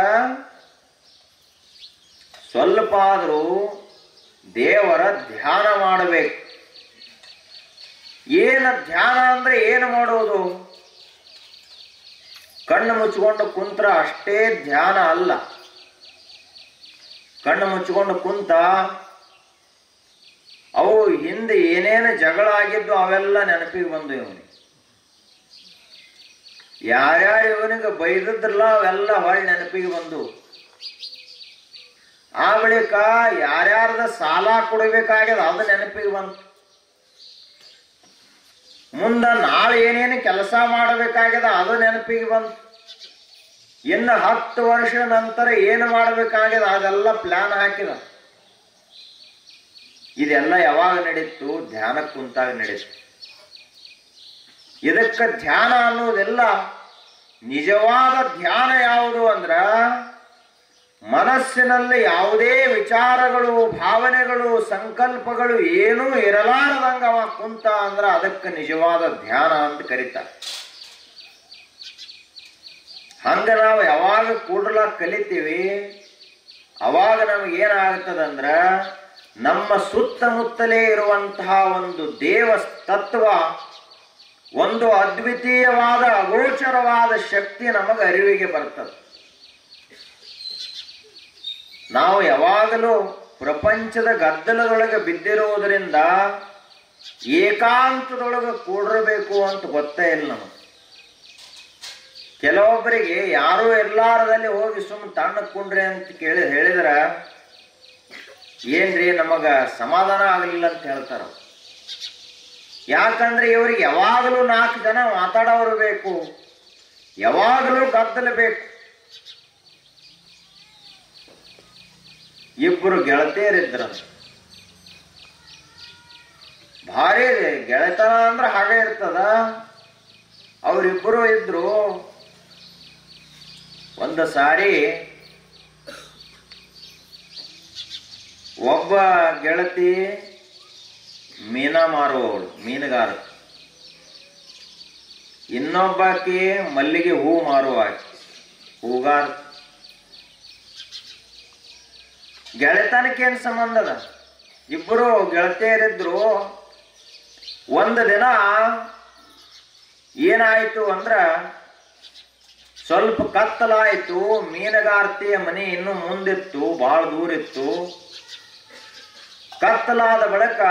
ಸ್ವಲ್ಪ ಆದರೂ ದೇವರ ಧ್ಯಾನ ಮಾಡಬೇಕು. ಏನು ಧ್ಯಾನ ಅಂದ್ರೆ ಏನು ಮಾಡೋದು? ಕಣ್ಣು ಮುಚ್ಚಿಕೊಂಡು ಕುಂತ್ರ ಅಷ್ಟೇ ಧ್ಯಾನ ಅಲ್ಲ. ಕಣ್ಣು ಮುಚ್ಚಿಕೊಂಡು ಕುಂತ ಅವು ಹಿಂದೆ ಏನೇನು ಜಗಳ ಆಗಿದ್ದು ಅವೆಲ್ಲ ನೆನಪಿಗೆ ಬಂದು ಇವನಿಗೆ. ಯಾರ್ಯಾರು ಇವನಿಗೆ ಬೈದಿದ್ರಲ್ಲ ಅವೆಲ್ಲ ಹೊಳ್ಳಿ ನೆನಪಿಗೆ ಬಂದು. ಆ ಬಳಿಕ ಯಾರ್ಯಾರ್ದ ಸಾಲ ಕೊಡಬೇಕಾಗ್ಯದ ಅದು ನೆನಪಿಗೆ ಬಂತು. ಮುಂದ ನಾಳೆ ಏನೇನು ಕೆಲಸ ಮಾಡಬೇಕಾಗ್ಯದ ಅದು ನೆನಪಿಗೆ ಬಂತು. ಇನ್ನು 10 ವರ್ಷದ ನಂತರ ಏನು ಮಾಡಬೇಕಾಗ್ಯದ ಅದೆಲ್ಲ ಪ್ಲಾನ್ ಹಾಕಿದ. ಇದೆಲ್ಲ ಯಾವಾಗ ನಡೀತು? ಧ್ಯಾನ ಕುಂತಾಗ ನಡೀತು. ಇದಕ್ಕೆ ಧ್ಯಾನ ಅನ್ನೋದೆಲ್ಲ ನಿಜವಾದ ಧ್ಯಾನ ಯಾವುದು ಅಂದ್ರ, ಮನಸ್ಸಿನಲ್ಲಿ ಯಾವುದೇ ವಿಚಾರಗಳು, ಭಾವನೆಗಳು, ಸಂಕಲ್ಪಗಳು ಏನೂ ಇರಲಾರದಂಗ ಅವ ಕುಂತ ಅಂದ್ರ ಅದಕ್ಕೆ ನಿಜವಾದ ಧ್ಯಾನ ಅಂತ ಕರೀತಾರೆ. ಹಂಗ ನಾವು ಯಾವಾಗ ಕೂಡಲ ಕಲಿತೀವಿ ಅವಾಗ ನಮಗೇನಾಗ್ತದಂದ್ರ, ನಮ್ಮ ಸುತ್ತಮುತ್ತಲೇ ಇರುವಂತಹ ಒಂದು ದೇವ ತತ್ವ, ಒಂದು ಅದ್ವಿತೀಯವಾದ ಅಗೋಚರವಾದ ಶಕ್ತಿ ನಮಗೆ ಅರಿವಿಗೆ ಬರ್ತದೆ. ನಾವು ಯಾವಾಗಲೂ ಪ್ರಪಂಚದ ಗದ್ದಲದೊಳಗೆ ಬಿದ್ದಿರುವುದರಿಂದ ಏಕಾಂತದೊಳಗೆ ಕೂಡಿರಬೇಕು ಅಂತ ಗೊತ್ತೇ ಇಲ್ಲ ನಮಗೆ. ಕೆಲವೊಬ್ಬರಿಗೆ ಯಾರೂ ಇರ್ಲಾರದಲ್ಲಿ ಹೋಗಿ ಸುಮ್ಮ ತಣ್ಣಗೆ ಕುಂಡ್ರಿ ಅಂತ ಹೇಳಿದ್ರ ಏನ್ರಿ ನಮಗ ಸಮಾಧಾನ ಆಗಲಿಲ್ಲ ಅಂತ ಹೇಳ್ತಾರ. ಯಾಕಂದ್ರೆ ಇವರಿಗೆ ಯಾವಾಗಲೂ 4 ಜನ ಮಾತಾಡೋರು ಬೇಕು, ಯಾವಾಗಲೂ ಗದ್ದಲ ಬೇಕು. ಇಬ್ಬರು ಗೆಳತಿಯರಿದ್ರ, ಭಾರಿ ಗೆಳೆತನ ಅಂದ್ರೆ ಹಾಗೆ ಇರ್ತದ. ಅವರಿಬ್ಬರು ಇದ್ರು. ಒಂದು ಸಾರಿ ಒಬ್ಬ ಗೆಳತಿ ಮೀನಾ ಮಾರುವವಳು, ಮೀನುಗಾರ. ಇನ್ನೊಬ್ಬಾಕಿ ಮಲ್ಲಿಗೆ ಹೂ ಮಾರುವ ಹೂಗಾರ. ಗೆಳೆತನಕ್ಕೇನು ಸಂಬಂಧ ಅದ? ಇಬ್ಬರು ಗೆಳತಿಯರಿದ್ರು. ಒಂದು ದಿನ ಏನಾಯ್ತು ಅಂದ್ರ ಸ್ವಲ್ಪ ಕತ್ತಲಾಯ್ತು. ಮೀನುಗಾರ್ತಿಯ ಮನೆ ಇನ್ನು ಮುಂದಿತ್ತು, ಬಹಳ ದೂರ ಇತ್ತು. ಕತ್ತಲಾದ ಬಳಿಕ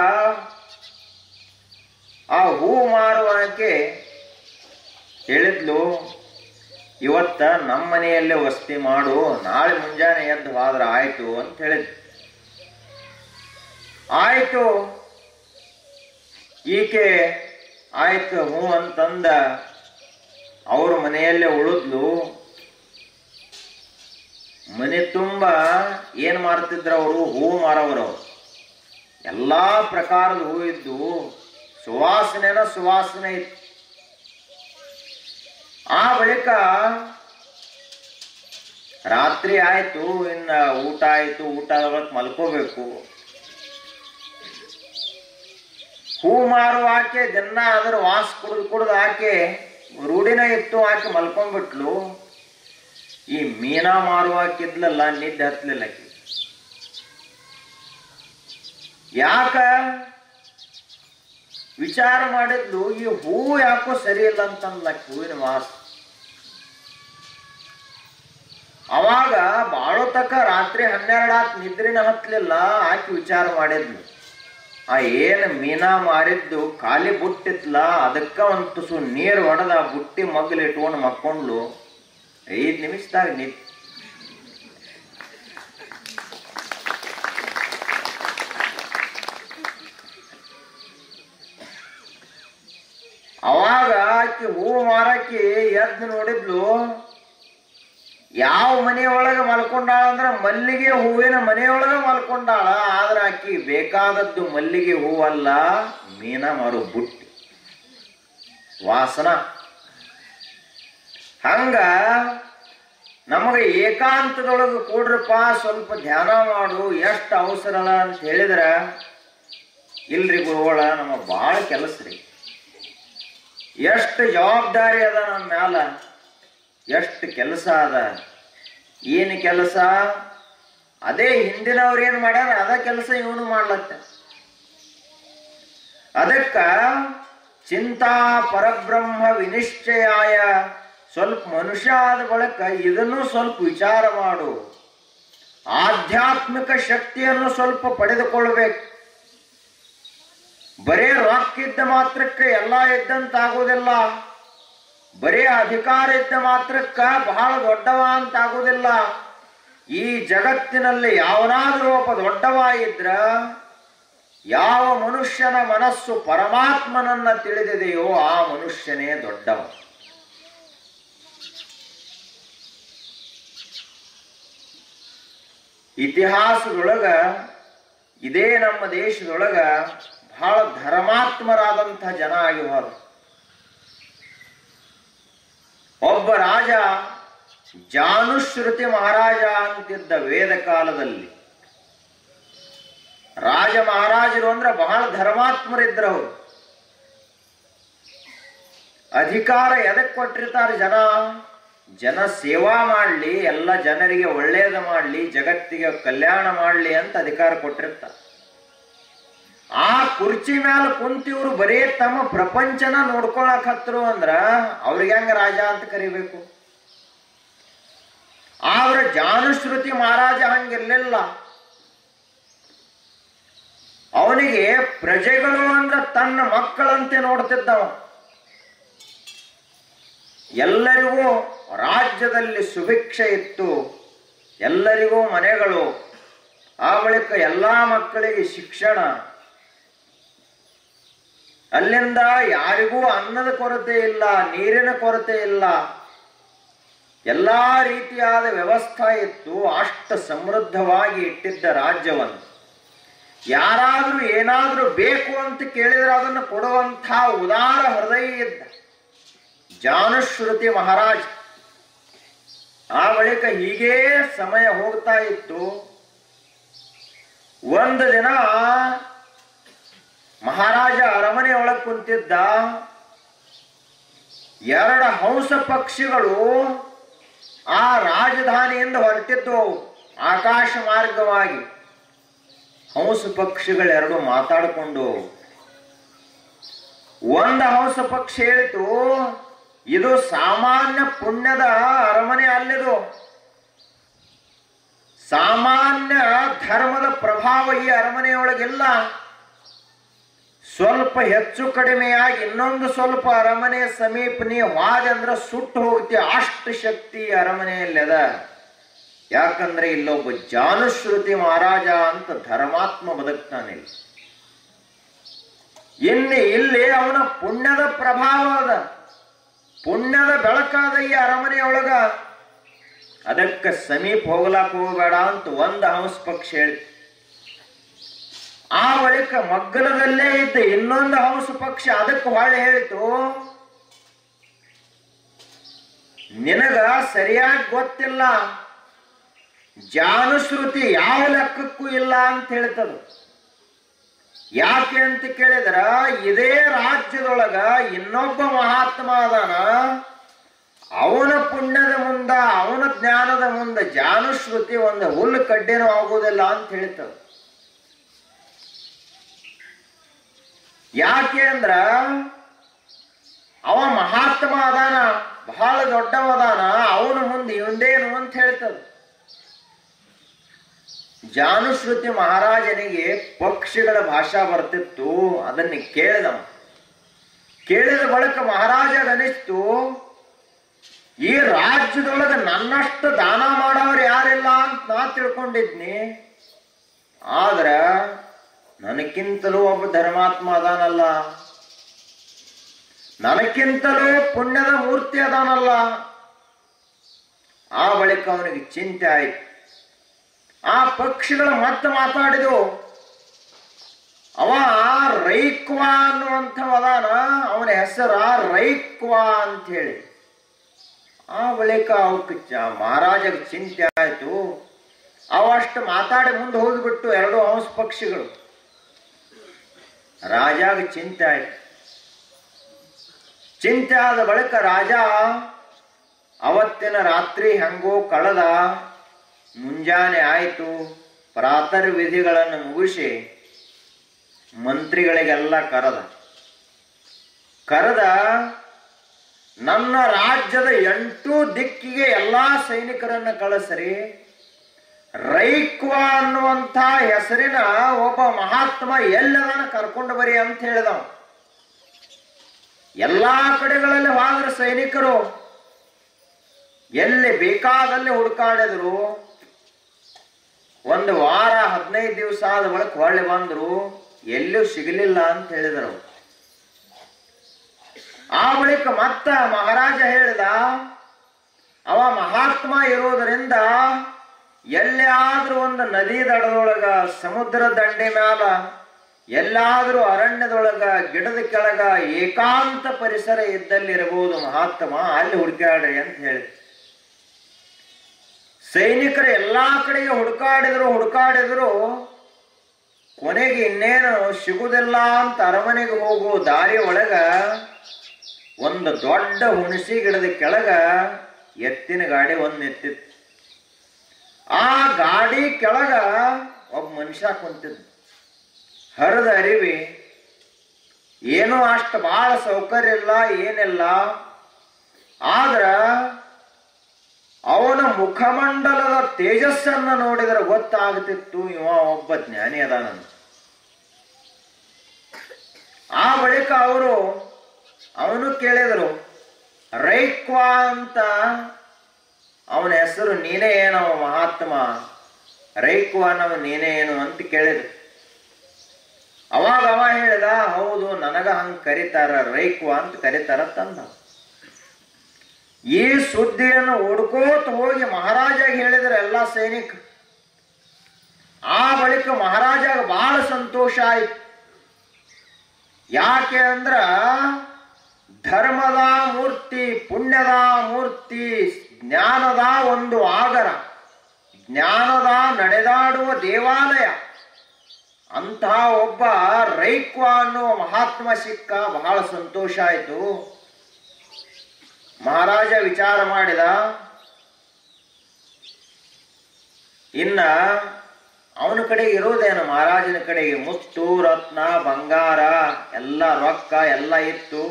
ಆ ಹೂ ಮಾರುವಕ್ಕೆ ಹೇಳಿದ್ಲು, ಇವತ್ತ ನಮ್ಮ ಮನೆಯಲ್ಲೇ ವಸತಿ ಮಾಡು, ನಾಳೆ ಮುಂಜಾನೆ ಎದ್ದು ಹೋದ್ರ ಆಯ್ತು ಅಂತ ಹೇಳಿದ್ಲು. ಆಯ್ತು, ಈಕೆ ಆಯ್ತು ಹೂ ಅಂತಂದ ಅವ್ರ ಮನೆಯಲ್ಲೇ ಉಳಿದ್ಲು. ಮನೆ ತುಂಬ ಏನ್ ಮಾಡ್ತಿದ್ರ ಅವರು? ಹೂ ಮಾರವರು. ಎಲ್ಲಾ ಪ್ರಕಾರದ ಹೂ ಇದ್ದು, ಸುವಾಸನೆ ಇತ್ತು. ಆ ಬಳಿಕ ರಾತ್ರಿ ಆಯ್ತು, ಇನ್ನ ಊಟ ಆಯ್ತು, ಊಟ ಆದೊಳಗೆ ಮಲ್ಕೋಬೇಕು. ಹೂ ಮಾರುವ ಆಕೆ ದಿನ ಅದ್ರ ವಾಸ ಕುಡಿದು ಆಕೆ ರೂಢಿನ ಇತ್ತು, ಆಕೆ ಮಲ್ಕೊಂಡ್ಬಿಟ್ಲು. ಈ ಮೀನಾ ಮಾರುವಾಕಿದ್ಲಲ್ಲ, ನಿದ್ದೆ ಹತ್ಲಿಲ್ಲ ಆಕೆ. ಯಾಕ ವಿಚಾರ ಮಾಡಿದ್ಲು, ಈ ಹೂ ಯಾಕೋ ಸರಿ ಇಲ್ಲ ಅಂತಂದ್ಲ ಹೂವಿನ ವಾಸ. ಅವಾಗ ಬಾಳೋ ತಕ ರಾತ್ರಿ 12 ಆತ್, ನಿದ್ರಿನ ಹತ್ಲಿಲ್ಲ. ಆಕೆ ವಿಚಾರ ಮಾಡಿದ್ಲು, ಆ ಏನ್ ಮೀನಾ ಮಾರಿದ್ದು ಖಾಲಿ ಬುಟ್ಟಿತ್ಲ, ಅದಕ್ಕ ಒಂದು ತುಸು ನೀರು ಹೊಡೆದ ಬುಟ್ಟಿ ಮಗ್ಲು ಇಟ್ಕೊಂಡು ಮಕ್ಕೊಂಡ್ಲು. 5 ನಿಮಿಷದಾಗ ನಿದ್ದೆ. ಅವಾಗ ಆಕಿ ಹೂ ಮಾರಕ್ಕೆ ಎದ್ದು ನೋಡಿದ್ಲು. ಯಾವ ಮನೆಯೊಳಗೆ ಮಲ್ಕೊಂಡಾಳ ಅಂದ್ರ ಮಲ್ಲಿಗೆ ಹೂವಿನ ಮನೆಯೊಳಗೆ ಮಲ್ಕೊಂಡಾಳ. ಆದ್ರ ಆಕಿ ಬೇಕಾದದ್ದು ಮಲ್ಲಿಗೆ ಹೂವಲ್ಲ, ಮೀನಾ ಮಾರು ಬುಟ್ಟಿ ವಾಸನ. ಹಂಗ ನಮಗೆ ಏಕಾಂತದೊಳಗೆ ಕೂಡ್ರಪ್ಪ, ಸ್ವಲ್ಪ ಧ್ಯಾನ ಮಾಡು, ಎಷ್ಟು ಅವಸರ ಅಂತ ಹೇಳಿದ್ರ, ಇಲ್ರಿ ಗುರುಗಳ ನಮಗ್ ಬಾಳ ಕೆಲಸ ರೀ, ಎಷ್ಟು ಜವಾಬ್ದಾರಿ ಅದ ನಮ್ಮ ಮ್ಯಾಲ, ಎಷ್ಟು ಕೆಲಸ ಅದ. ಏನು ಕೆಲಸ? ಅದೇ ಹಿಂದಿನವ್ರು ಏನ್ ಮಾಡ್ಯಾರ ಅದ ಕೆಲಸ ಇವನು ಮಾಡ್ಲತ್ತ. ಅದಕ್ಕ ಚಿಂತಾ ಪರಬ್ರಹ್ಮ ವಿನಿಶ್ಚಯಾಯ, ಸ್ವಲ್ಪ ಮನುಷ್ಯ ಆದ ಬಳಿಕ ಇದನ್ನು ಸ್ವಲ್ಪ ವಿಚಾರ ಮಾಡು, ಆಧ್ಯಾತ್ಮಿಕ ಶಕ್ತಿಯನ್ನು ಸ್ವಲ್ಪ ಪಡೆದುಕೊಳ್ಬೇಕು. ಬರೇ ರೊಕ್ಕಿದ್ದ ಮಾತ್ರಕ್ಕೆ ಎಲ್ಲ ಇದ್ದಂತಾಗುವುದಿಲ್ಲ, ಬರೇ ಅಧಿಕಾರ ಇದ್ದ ಮಾತ್ರಕ್ಕ ಬಹಳ ದೊಡ್ಡವ ಅಂತ ಆಗುವುದಿಲ್ಲ. ಈ ಜಗತ್ತಿನಲ್ಲಿ ಯಾವನಾದ್ರೂ ಒಬ್ಬ ದೊಡ್ಡವ ಇದ್ರ, ಯಾವ ಮನುಷ್ಯನ ಮನಸ್ಸು ಪರಮಾತ್ಮನನ್ನ ತಿಳಿದಿದೆಯೋ ಆ ಮನುಷ್ಯನೇ ದೊಡ್ಡವ. ಇತಿಹಾಸದೊಳಗ ಇದೇ ನಮ್ಮ ದೇಶದೊಳಗ ಬಹಳ ಧರ್ಮಾತ್ಮರಾದಂತಹ ಜನ ಆಗಿ ಹೋದ್ರು. ಒಬ್ಬ ರಾಜ ಜಾನುಶ್ರುತಿ ಮಹಾರಾಜ ಅಂತಿದ್ದ ವೇದ ಕಾಲದಲ್ಲಿ. ರಾಜ ಮಹಾರಾಜರು ಅಂದ್ರೆ ಬಹಳ ಧರ್ಮಾತ್ಮರಿದ್ರು ಅವರು. ಅಧಿಕಾರ ಎದಕ್ ಕೊಟ್ಟಿರ್ತಾರೆ? ಜನ ಸೇವಾ ಮಾಡ್ಲಿ, ಎಲ್ಲ ಜನರಿಗೆ ಒಳ್ಳೇದು ಮಾಡ್ಲಿ, ಜಗತ್ತಿಗೆ ಕಲ್ಯಾಣ ಮಾಡ್ಲಿ ಅಂತ ಅಧಿಕಾರ ಕೊಟ್ಟಿರ್ತಾರೆ. ಆ ಕುರ್ಚಿ ಮೇಲೆ ಕುಂತಿವ್ರು ಬರೀ ತಮ್ಮ ಪ್ರಪಂಚನ ನೋಡ್ಕೊಳಕ್ ಹತ್ರು ಅಂದ್ರ ಅವ್ರಿಗೆ ಹೆಂಗ ರಾಜ ಅಂತ ಕರಿಬೇಕು? ಆದ್ರೆ ಜಾನುಶ್ರುತಿ ಮಹಾರಾಜ ಹಂಗಿರ್ಲಿಲ್ಲ. ಅವನಿಗೆ ಪ್ರಜೆಗಳು ಅಂದ್ರೆ ತನ್ನ ಮಕ್ಕಳಂತೆ ನೋಡ್ತಿದ್ದವ. ಎಲ್ಲರಿಗೂ ರಾಜ್ಯದಲ್ಲಿ ಸುಭಿಕ್ಷೆ ಇತ್ತು, ಎಲ್ಲರಿಗೂ ಮನೆಗಳು, ಆ ಬಳಿಕ ಎಲ್ಲ ಮಕ್ಕಳಿಗೆ ಶಿಕ್ಷಣ. ಅಲ್ಲಿಂದ ಯಾರಿಗೂ ಅನ್ನದ ಕೊರತೆ ಇಲ್ಲ, ನೀರಿನ ಕೊರತೆ ಇಲ್ಲ, ಎಲ್ಲಾ ರೀತಿಯಾದ ವ್ಯವಸ್ಥೆ ಇತ್ತು. ಅಷ್ಟು ಸಮೃದ್ಧವಾಗಿ ಇಟ್ಟಿದ್ದ ರಾಜ್ಯವನ್ನು ಯಾರಾದ್ರೂ ಏನಾದ್ರೂ ಬೇಕು ಅಂತ ಕೇಳಿದ್ರೆ ಅದನ್ನು ಕೊಡುವಂಥ ಉದಾರ ಹೃದಯ ಇದ್ದ ಜಾನುಶ್ರುತಿ ಮಹಾರಾಜ. ಆ ಬಳಿಕ ಹೀಗೇ ಸಮಯ ಹೋಗ್ತಾ ಇತ್ತು. ಒಂದು ದಿನ ಮಹಾರಾಜ ಅರಮನೆ ಒಳಗೆ ಕುಂತಿದ್ದ. ಎರಡು ಹಂಸ ಪಕ್ಷಿಗಳು ಆ ರಾಜಧಾನಿಯಿಂದ ಹೊರಟಿದ್ದವು ಆಕಾಶ ಮಾರ್ಗವಾಗಿ. ಹಂಸ ಪಕ್ಷಿಗಳೆರಡು ಮಾತಾಡಿಕೊಂಡು, ಒಂದು ಹಂಸ ಪಕ್ಷಿ ಹೇಳಿತು, ಇದು ಸಾಮಾನ್ಯ ಪುಣ್ಯದ ಅರಮನೆ ಅಲ್ಲಿದು, ಸಾಮಾನ್ಯ ಧರ್ಮದ ಪ್ರಭಾವ ಈ ಅರಮನೆಯೊಳಗಿಲ್ಲ. ಸ್ವಲ್ಪ ಹೆಚ್ಚು ಕಡಿಮೆಯಾಗಿ ಇನ್ನೊಂದು ಸ್ವಲ್ಪ ಅರಮನೆ ಸಮೀಪ ನೀ ವಾದ ಅಂದ್ರೆ ಸುಟ್ಟು ಹೋಗ್ತಿ, ಅಷ್ಟು ಶಕ್ತಿ ಅರಮನೆಯಲ್ಲಿ ಅದ. ಯಾಕಂದ್ರೆ ಇಲ್ಲೊಬ್ಬ ಜಾನುಶ್ರುತಿ ಮಹಾರಾಜ ಅಂತ ಧರ್ಮಾತ್ಮ ಬದುಕ್ತಾನೆ. ಇಲ್ಲಿ ಅವನ ಪುಣ್ಯದ ಪ್ರಭಾವ ಅದ, ಪುಣ್ಯದ ಬೆಳಕಾದ ಈ ಅರಮನೆಯೊಳಗ. ಅದಕ್ಕೆ ಸಮೀಪ ಹೋಗ್ಲಾಕ ಹೋಗಬೇಡ ಅಂತ ಒಂದು ಹಂಸ ಪಕ್ಷಿ ಹೇಳಿ. ಆ ಬಳಿಕ ಮಗ್ಗಲದಲ್ಲೇ ಇದ್ದ ಇನ್ನೊಂದು ಹಂಸ ಪಕ್ಷಿ ಅದಕ್ಕೆ ಹೊಳ್ಳಿ ಹೇಳಿತು, ನಿನಗ ಸರಿಯಾಗಿ ಗೊತ್ತಿಲ್ಲ, ಜಾನುಶ್ರುತಿ ಯಾವ ಲೆಕ್ಕಕ್ಕೂ ಇಲ್ಲ ಅಂತ ಹೇಳ್ತದ. ಯಾಕೆ ಅಂತ ಕೇಳಿದ್ರ, ಇದೇ ರಾಜ್ಯದೊಳಗ ಇನ್ನೊಬ್ಬ ಮಹಾತ್ಮ ಅದಾನ, ಅವನ ಪುಣ್ಯದ ಮುಂದ ಅವನ ಜ್ಞಾನದ ಮುಂದ ಜಾನುಶ್ರುತಿ ಒಂದು ಹುಲ್ಲು ಕಡ್ಡೆನೂ ಆಗುವುದಿಲ್ಲ ಅಂತ ಹೇಳ್ತದ. ಯಾಕೆ ಅಂದ್ರ ಅವ ಮಹಾತ್ಮ ಅದಾನ, ಬಹಳ ದೊಡ್ಡವದಾನ, ಅವನ ಮುಂದೆ ಇವಂದೇನು ಅಂತ ಹೇಳ್ತದ. ಜಾನುಶ್ರುತಿ ಮಹಾರಾಜನಿಗೆ ಪಕ್ಷಿಗಳ ಭಾಷಾ ಬರ್ತಿತ್ತು. ಅದನ್ನ ಕೇಳಿದ ಬಳಿಕ ಮಹಾರಾಜ ಅನಿಸ್ತು, ಈ ರಾಜ್ಯದೊಳಗೆ ನನ್ನಷ್ಟು ದಾನ ಮಾಡೋರು ಯಾರಿಲ್ಲ ಅಂತ ನಾ ತಿಳ್ಕೊಂಡಿದ್ನಿ. ಆದ್ರ ನನಕ್ಕಿಂತಲೂ ಒಬ್ಬ ಧರ್ಮಾತ್ಮ ಅದಾನಲ್ಲ, ನನಕ್ಕಿಂತಲೂ ಪುಣ್ಯದ ಮೂರ್ತಿ ಅದಾನಲ್ಲ. ಆ ಬಳಿಕ ಅವನಿಗೆ ಚಿಂತೆ ಆಯ್ತು. ಆ ಪಕ್ಷಿಗಳು ಮತ್ತೆ ಮಾತಾಡಿದವು. ಅವ ರೈಕ್ವಾ ಅನ್ನುವಂಥವದಾನ, ಅವನ ಹೆಸರು ರೈಕ್ವಾ ಅಂತ ಹೇಳಿ. ಆ ಬಳಿಕ ಅವಕ್ಕೆ ಮಹಾರಾಜಗೆ ಚಿಂತೆ ಆಯ್ತು. ಅವಷ್ಟು ಮಾತಾಡಿ ಮುಂದೆ ಹೋಗಿಬಿಟ್ಟು ಎರಡು ಹಂಸ ಪಕ್ಷಿಗಳು. ರಾಜಾಗ ಚಿಂತೆ ಆಯ್ತು. ಚಿಂತೆ ಆದ ಬಳಿಕ ರಾಜ ಅವತ್ತಿನ ರಾತ್ರಿ ಹೆಂಗೋ ಕಳೆದ. ಮುಂಜಾನೆ ಆಯ್ತು. ಪ್ರಾತರ್ ವಿಧಿಗಳನ್ನು ಮುಗಿಸಿ ಮಂತ್ರಿಗಳಿಗೆಲ್ಲ ಕರೆದ ನನ್ನ ರಾಜ್ಯದ 8 ದಿಕ್ಕಿಗೆ ಎಲ್ಲಾ ಸೈನಿಕರನ್ನು ಕಳಿಸ್ರಿ. ರೈಕ್ವಾ ಅನ್ನುವಂಥ ಹೆಸರಿನ ಒಬ್ಬ ಮಹಾತ್ಮ ಎಲ್ಲದಾನ ಕರ್ಕೊಂಡು ಬರಿ ಅಂತ ಹೇಳಿದವ. ಎಲ್ಲಾ ಕಡೆಗಳಲ್ಲಿ ಹೋದ್ರ ಸೈನಿಕರು ಎಲ್ಲಿ ಬೇಕಾದಲ್ಲಿ ಹುಡುಕಾಡಿದ್ರು. ಒಂದು ವಾರ 15 ದಿವಸ ಆದ ಬಳಿಕ ಹೊಳ್ಳಿ ಬಂದ್ರು, ಎಲ್ಲೂ ಸಿಗಲಿಲ್ಲ ಅಂತ ಹೇಳಿದರು. ಆ ಬಳಿಕ ಮತ್ತ ಮಹಾರಾಜ ಹೇಳಿದ, ಅವ ಮಹಾತ್ಮ ಇರೋದರಿಂದ ಎಲ್ಲಾದ್ರೂ ಒಂದು ನದಿ ದಡದೊಳಗ, ಸಮುದ್ರ ದಂಡೆ ಮ್ಯಾಲ, ಎಲ್ಲಾದ್ರೂ ಅರಣ್ಯದೊಳಗ, ಗಿಡದ ಕೆಳಗ ಏಕಾಂತ ಪರಿಸರ ಇದ್ದಲ್ಲಿರಬಹುದು ಮಹಾತ್ಮ, ಅಲ್ಲಿ ಹುಡುಕಾಡ್ರಿ ಅಂತ ಹೇಳಿ. ಸೈನಿಕರು ಎಲ್ಲಾ ಕಡೆಗೆ ಹುಡುಕಾಡಿದ್ರು. ಕೊನೆಗೆ ಇನ್ನೇನು ಸಿಗುದಿಲ್ಲ ಅಂತ ಅರಮನೆಗೆ ಹೋಗುವ ದಾರಿ ಒಳಗ ಒಂದು ದೊಡ್ಡ ಹುಣಸಿ ಗಿಡದ ಕೆಳಗ ಎತ್ತಿನ ಗಾಡಿ ಒಂದು ನಿಂತಿತ್ತು. ಆ ಗಾಡಿ ಕೆಳಗ ಒಬ್ಬ ಮನುಷ್ಯ ಕುಂತಿದ್ದ. ಹರಿದ ಅರಿವಿ, ಏನೋ ಅಷ್ಟು ಬಹಳ ಸೌಕರ್ಯ ಇಲ್ಲ, ಏನಿಲ್ಲ. ಆದ್ರ ಅವನ ಮುಖಮಂಡಲದ ತೇಜಸ್ಸನ್ನ ನೋಡಿದ್ರೆ ಗೊತ್ತಾಗ್ತಿತ್ತು ಇವ ಒಬ್ಬ ಜ್ಞಾನಿ ಅದಾನಂತ. ಆ ಬಳಿಕ ಅವನು ಕೇಳಿದರು, ರೈಕ್ವಾ ಅಂತ ಅವನ ಹೆಸರು, ನೀನೇ ಏನೋ ಮಹಾತ್ಮ, ರೈಕ್ವಾನವ ನೀನೇ ಏನು ಅಂತ ಕೇಳಿದ್ರು. ಅವಾಗ ಅವ ಹೇಳಿದ, ಹೌದು, ನನಗ ಹಂಗ ಕರೀತಾರ, ರೈಕ್ವಾ ಅಂತ ಕರೀತಾರ ತಂದ. ಈ ಸುದ್ದಿಯನ್ನು ಹುಡ್ಕೋತ ಹೋಗಿ ಮಹಾರಾಜಾಗ ಹೇಳಿದ್ರು ಎಲ್ಲ ಸೈನಿಕ. ಆ ಬಳಿಕ ಮಹಾರಾಜಾಗ ಬಹಳ ಸಂತೋಷ ಆಯ್ತು. ಯಾಕೆ ಅಂದ್ರ ಧರ್ಮದ ಮೂರ್ತಿ, ಪುಣ್ಯದ ಮೂರ್ತಿ, ಜ್ಞಾನದ ಒಂದು ಆಗರ, ಜ್ಞಾನದ ನಡೆದಾಡುವ ದೇವಾಲಯ, ಅಂತಹ ಒಬ್ಬ ರೈಕ್ವಾ ಅನ್ನುವ ಮಹಾತ್ಮ ಸಿಕ್ಕ. ಬಹಳ ಸಂತೋಷ ಆಯಿತು. ಮಹಾರಾಜ ವಿಚಾರ ಮಾಡಿದ, ಇನ್ನ ಅವನ ಕಡೆ ಇರೋದೇನು, ಮಹಾರಾಜನ ಕಡೆಗೆ ಮುತ್ತು ರತ್ನ ಬಂಗಾರ ಎಲ್ಲ ರೊಕ್ಕ ಎಲ್ಲ ಇತ್ತು.